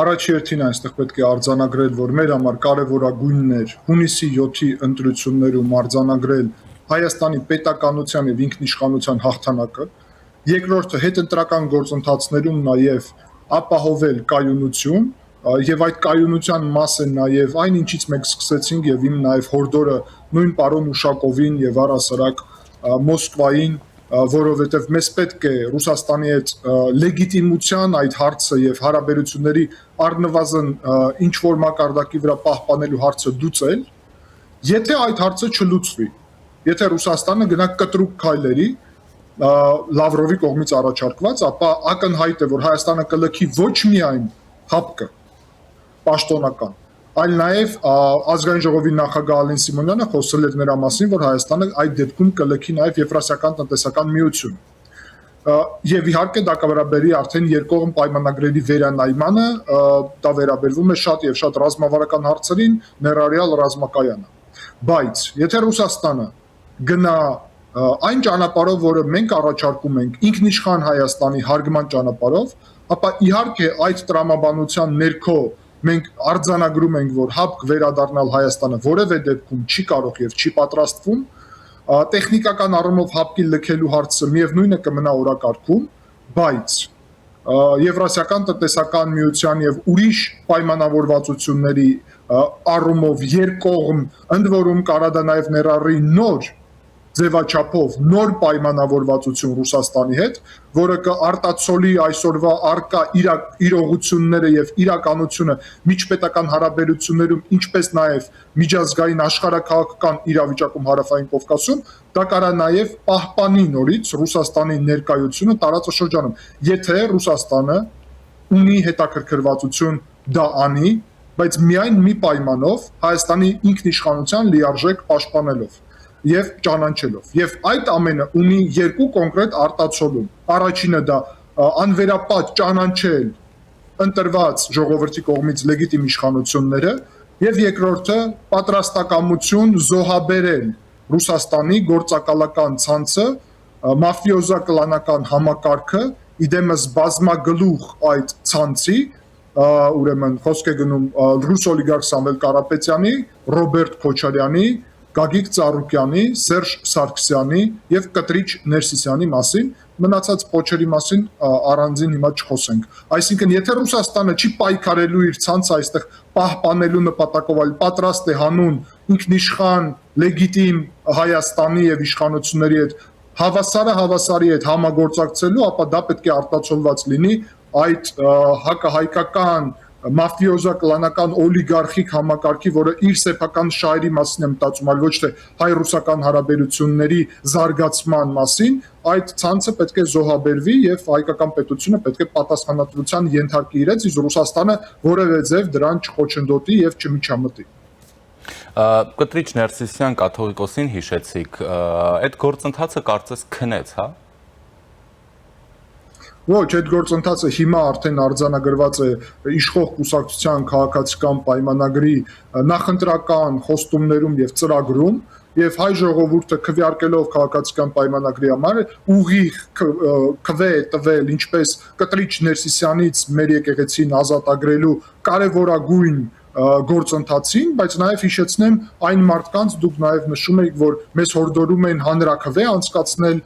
Առաջերտին այստեղ պետք է արձանագրել, որ մեր համար կարևորագույնն էր հունիսի 7-ի ընտրություններում արձանագրել Հայաստանի պետականության եւ ինքնիշխանության հաղթանակը, երկրորդը հետընտրական գործընթացներում նաեւ ապահովել կայունություն եւ այդ կայունության մաս է նաեւ այն ինչից մենք սկսեցինք եւ իմ նաեւ հորդորը նույն պարոն Ուշակովին եւ առհասարակ Մոսկվային, որովհետեւ մեզ պետք է Ռուսաստանի հետ լեգիտիմության այդ հարցը եւ հարաբերությունների առնվազն ինչ որ մակարդակի վրա պահպանելու հարցը դուծել, եթե այդ հարցը չլուծվի, եթե Ռուսաստանը գնա կտրուկ քայլերի, Լավրովի կողմից առաջարկված, ապա ակնհայտ է, որ Հայաստանը կլքի ոչ միայն ՀԱՊԿ-ը պաշտոնական, այլ նաև ազգային ժողովի նախագահ Ալեն Սիմոնյանը խոսել էր նրա մասին, որ Հայաստանը այդ դեպքում կլքի նաև Եվրասիական տնտեսական միություն։ Եվ իհարկե դա կվերաբերի արդեն երկկողմ պայմանագրերի վերանայմանը, դա վերաբերվում է շատ եւ շատ ռազմավարական հարցերին, ներառյալ ռազմակայանը։ Բայց եթե Ռուսաստանը գնա այն ճանապարհով, որը մենք առաջարկում ենք, ինքնիշխան Հայաստանի հարգման ճանապարհով, ապա իհարկե այդ տրամաբանության ներքո մենք արձանագրում ենք, որ ՀԱՊԿ վերադառնալ Հայաստանը որևէ դեպքում չի կարող եւ չի պատրաստվում, տեխնիկական առումով ՀԱՊԿ-ի լքելու հարցը միևնույնը կմնա օրակարգում, բայց Եվրասիական տնտեսական միության եւ ուրիշ պայմանավորվածությունների առումով երկկողմ, ընդ որում կարա դա նաեւ ներառի նոր ձևաչափով նոր պայմանավորվածություն Ռուսաստանի հետ, որը կարտացոլի այսօրվա արկա իրողությունները եւ իրականությունը միջպետական հարաբերություններում, ինչպես նաեւ միջազգային աշխարհաքաղաքական իրավիճակում Հարավային Կովկասում, դա կարա նաեւ պահպանի նորից Ռուսաստանի ներկայությունը տարածաշրջանում, եթե Ռուսաստանը ունի հետաքրքրվածություն դա անի, բայց միայն մի պայմանով Հայաստանի ինքնիշխանության լիարժեք պաշտպանելով եւ ճանաչելով։ Եվ այդ ամենը ունի երկու կոնկրետ արտացոլում։ Առաջինը դա անվերապատ ճանաչել ընտրված ժողովրդի կողմից լեգիտիմ իշխանությունները եւ երկրորդը պատրաստակամություն զոհաբերել Ռուսաստանի գործակալական ցանցը, մաֆիոզա-կլանական համակարգը, իդեմս բազմագլուխ այդ ցանցի, ուրեմն խոսք է գնում ռուս օլիգարխ Սամվել Կարապետյանի, Ռոբերտ Քոչարյանի, Գագիկ Ծառուկյանի, Սերժ Սարգսյանի եւ Կտրիչ Ներսիսյանի մասին, մնացած փոչերի մասին առանձին հիմա չխոսենք։ Այսինքն, եթե Ռուսաստանը չի պայքարելու իր ցանցը այստեղ պահպանելու նպատակով, այլ պատրաստ է հանուն ինքնիշխան, լեգիտիմ Հայաստանի եւ իշխանությունների հետ հավասարի հետ համագործակցելու, ապա դա պետք է արտացոլված լինի այդ հակահայկական մաֆիոզա-կլանական օլիգարխիկ համակարգի, որը իր սեփական շահերի մասին է մտածում, այլ ոչ թե հայ-ռուսական հարաբերությունների զարգացման մասին, այդ ցանցը պետք է զոհաբերվի եւ հայկական պետությունը պետք է պատասխանատվության ենթարկի իրենց, իսկ Ռուսաստանը որևէ ձև դրան չխոչընդոտի եւ չմիջամտի։ Կտրիչ Ներսիսյան կաթողիկոսին հիշեցիք, այդ գործընթացը կարծես քնեց, հա։ Ոչ, այդ գործընթացը հիմա արդեն արձանագրված է իշխող կուսակցության քաղաքացիական պայմանագրի նախընտրական խոստումներում եւ ծրագրում, եւ հայ ժողովուրդը քվեարկելով քաղաքացիական պայմանագրի համար ուղիղ քվե տվել ինչպես Կտրիչ Ներսիսյանից մեր եկեղեցին ազատագրելու կարևորագույն գործընթացին, բայց նաև հիշեցնեմ այն մարդկանց, դուք նաև նշում եք, որ մեզ հորդորում են հանրաքվե անցկացնել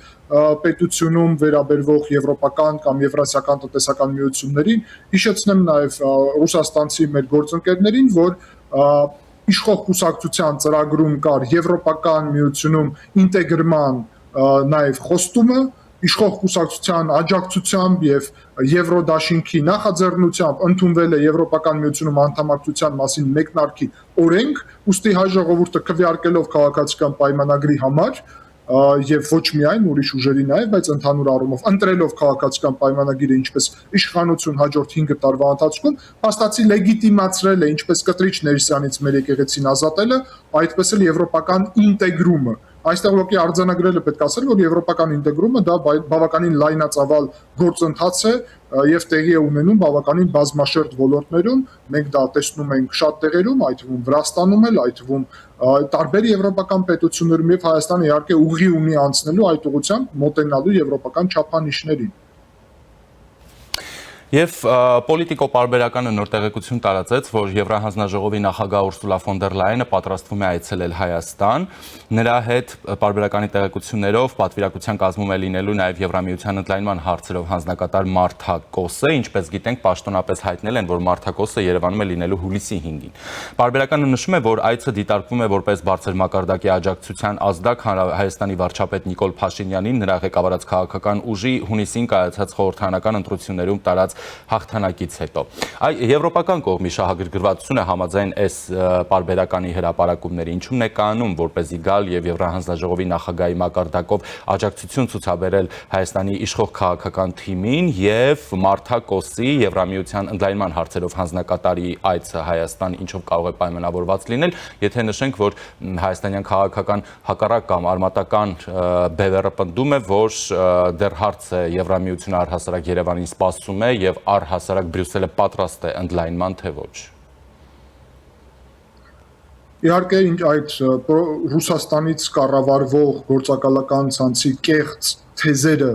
պետությունում վերաբերվող եվրոպական կամ եվրասիական տնտեսական միություններին, հիշեցնեմ նաև ռուսաստանցի մեր գործընկերներին, որ իշխող կուսակցության ծրագրում կար եվրոպական միությունում ինտեգրման նաև խոստումը, իշխող կուսակցության աջակցությամբ եւ Եվրոդաշինքի նախաձեռնությամբ ընդունվել է Եվրոպական միությունում անդամակցության մասին մեկնարկի օրենք, ուստի հայ ժողովուրդը քվեարկելով քաղաքացիական պայմանագրի համար եւ ոչ միայն ուրիշ ուժերի նաեւ, բայց ընդհանուր առումով ընտրելով քաղաքացիական պայմանագիրը ինչպես իշխանություն հաջորդ 5 տարվա ընթացքում, փաստացի լեգիտիմացրել է ինչպես Կտրիչ Ներսյանից մեր եկեղեցին ազատելը, այդպես էլ եվրոպական ինտեգրումը։ Այստեղ ողքի արձանագրելը պետք է ասել, որ եվրոպական ինտեգրումը դա բավականին լայնածավալ գործընթաց է եւ տեղի է ունենում բավականին բազմաշերտ ոլորտներում, մենք դա տեսնում ենք շատ տեղերում, այդ թվում Վրաստանում էլ, այդ թվում տարբեր եվրոպական պետություններում եւ Հայաստանը իհարկե ուղի ունի անցնելու այդ ուղղությամբ մոտենալու եվրոպական չափանիշներին։ Եվ Պոլիտիկո պարբերականը նոր տեղեկություն տարածեց, որ Եվրահանձնաժողովի նախագահ Ուրսուլա ֆոն դեր Լայենը պատրաստվում է այցելել Հայաստան։ Նրա հետ պարբերականի տեղեկություններով պատվիրակության կազմում է լինելու նաև Եվրամիության ընդլայնման հարցերով հանձնակատար Մարթա Կոսը, ինչպես գիտենք, պաշտոնապես հայտնել են, որ Մարթա Կոսը Երևանում է լինելու հուլիսի 5-ին։ Պարբերականը նշում է, որ այցը դիտարկվում է որպես բարձր մակարդակի աջակցության ազդակ Հայաստանի վարչապետ Նիկոլ Փաշինյանին նրա ղեկավարած քաղաքական ուժի հունիսին կայացած խորհրդարանական ընտրություններում տարած հաղթանակից հետո։ Եվրոպական կողմի շահագրգռվածությունը համաձայն այս պարբերականի հրապարակումների ինչու՞մն է կանում, որպեսզի գալ եւ Եվրահանձնաժողովի նախագահի մակարդակով աջակցություն ցուցաբերել Հայաստանի իշխող քաղաքական թիմին եւ Մարտակոսի Եվրամիության ընդլայնման հարցերով հանձնակատարի այցը Հայաստան ինչով կարող է պայմանավորված լինել, եթե նշենք, որ հայաստանյան քաղաքական հակառակ կամ արմատական բևեռը պնդում է, որ դեռ հարց է Եվրամիությունը առհասարակ Երևանին սպասում է եւ առհասարակ Բրյուսելը պատրաստ է ընդլայնման, թե ոչ։ Իհարկե, այդ Ռուսաստանից կառավարվող գործակալական ցանցի կեղծ թեզերը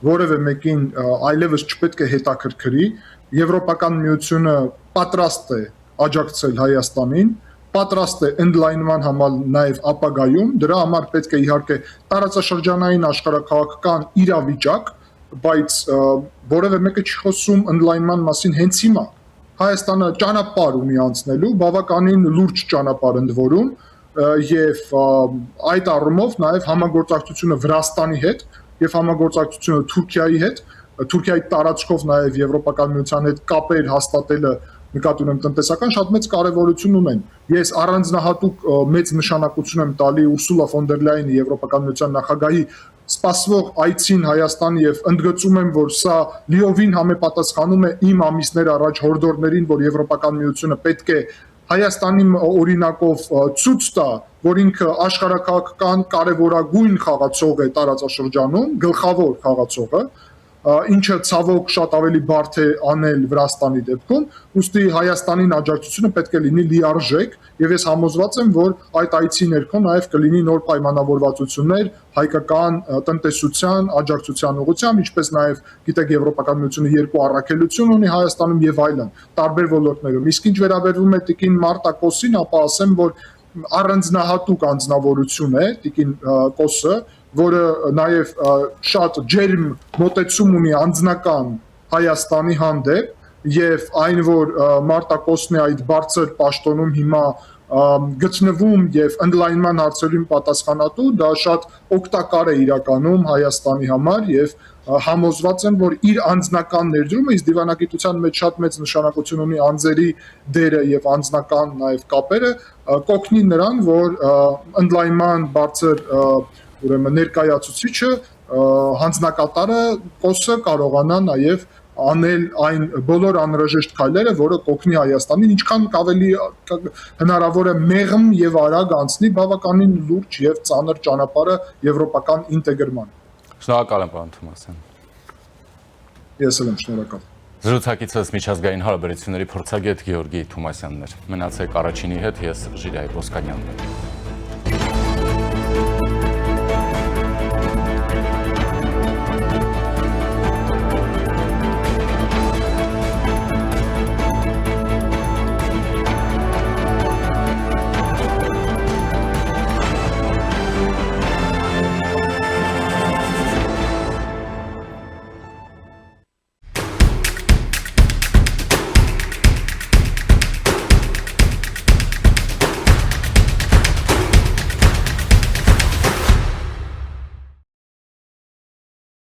որևէ մեկին այլևս չպետք է հետաքրքրի, Եվրոպական միությունը պատրաստ է աջակցել Հայաստանին, պատրաստ է ընդլայնման համար նաև ապագայում, դրա համար պետք է իհարկե տարածաշրջանային աշխարհաքաղաքական իրավիճակ, բայց որևէ մեկը չի խոսում ընդլայնման մասին հենց հիմա։ Հայաստանը ճանապարհ ունի անցնելու, բավականին լուրջ ճանապարհ ընդ որում, եւ այդ առումով նաև համագործակցությունը Վրաստանի հետ եւ համագործակցությունը Թուրքիայի հետ, Թուրքիայի տարածքով նաև Եվրոպական միության հետ կապեր հաստատելը նկատի ունեմ տնտեսական շատ մեծ կարևորություն ունեն։ Ես առանձնահատուկ մեծ նշանակություն եմ տալի Ուրսուլա ֆոն դեր Լայենի Եվրոպական միության նախագահի սպասվող այցին Հայաստան եւ ընդգծում եմ, որ սա լիովին համապատասխանում է իմ ամիսներ առաջ հորդորներին, որ Եվրոպական միությունը պետք է Հայաստանի օրինակով ցույց տա, որ ինքը աշխարհաքաղաքական կարևորագույն խաղացող է տարածաշրջանում, գլխավոր խաղացողը, ինչը ցավոք շատ ավելի բարդ է անել Վրաստանի դեպքում, ուստի Հայաստանին աջակցությունը պետք է լինի լիարժեք, եւ ես համոզված եմ, որ այդ այցի ներքո նաեւ կլինի նոր պայմանավորվածություններ հայկական տնտեսության աջակցության ուղղությամբ, ինչպես նաեւ գիտեք Եվրոպական միությունը երկու առաքելություն ունի Հայաստանում եւ այլն, տարբեր ոլորտներում։ Իսկ ինչ վերաբերվում է տիկին Մարտակոսին, ապա ասեմ, որ առանձնահատուկ անձնավորություն է տիկին Կոսը, որը նաև շատ ջերմ մոտեցում ունի անձնական Հայաստանի հանդեպ եւ այն որ Մարտակոսն է այդ բարձր պաշտոնում հիմա գտնվում եւ ընդլայնման հարցերին պատասխանատու, դա շատ օգտակար է իրականում Հայաստանի համար եւ համոզված եմ, որ իր անձնական ներդրումը իս դիվանագիտության մեջ շատ մեծ նշանակություն ունի անձերի դերը եւ անձնական նաեւ կապերը կօգնի նրան, որ ընդլայնման բարձր ուրեմն ներկայացուցիչը հանձնակատարը Կոսը կարողանա նաև անել այն բոլոր անհրաժեշտ քայլերը, որը կօգնի Հայաստանին, ինչքան ավելի հնարավոր է մեղմ եւ արագ անցնի բավականին լուրջ եւ ծանր ճանապարհը եվրոպական ինտեգրման։ Շնորհակալ եմ, պարոն Թոմասյան։ Ես էլ եմ շնորհակալ։ Զրուցակիցս միջազգային հարաբերությունների փորձագետ Գեորգի Թոմասյանն էր։ Մնացեք առաջինի հետ, ես Ժիրայր Ոսկանյանն եմ։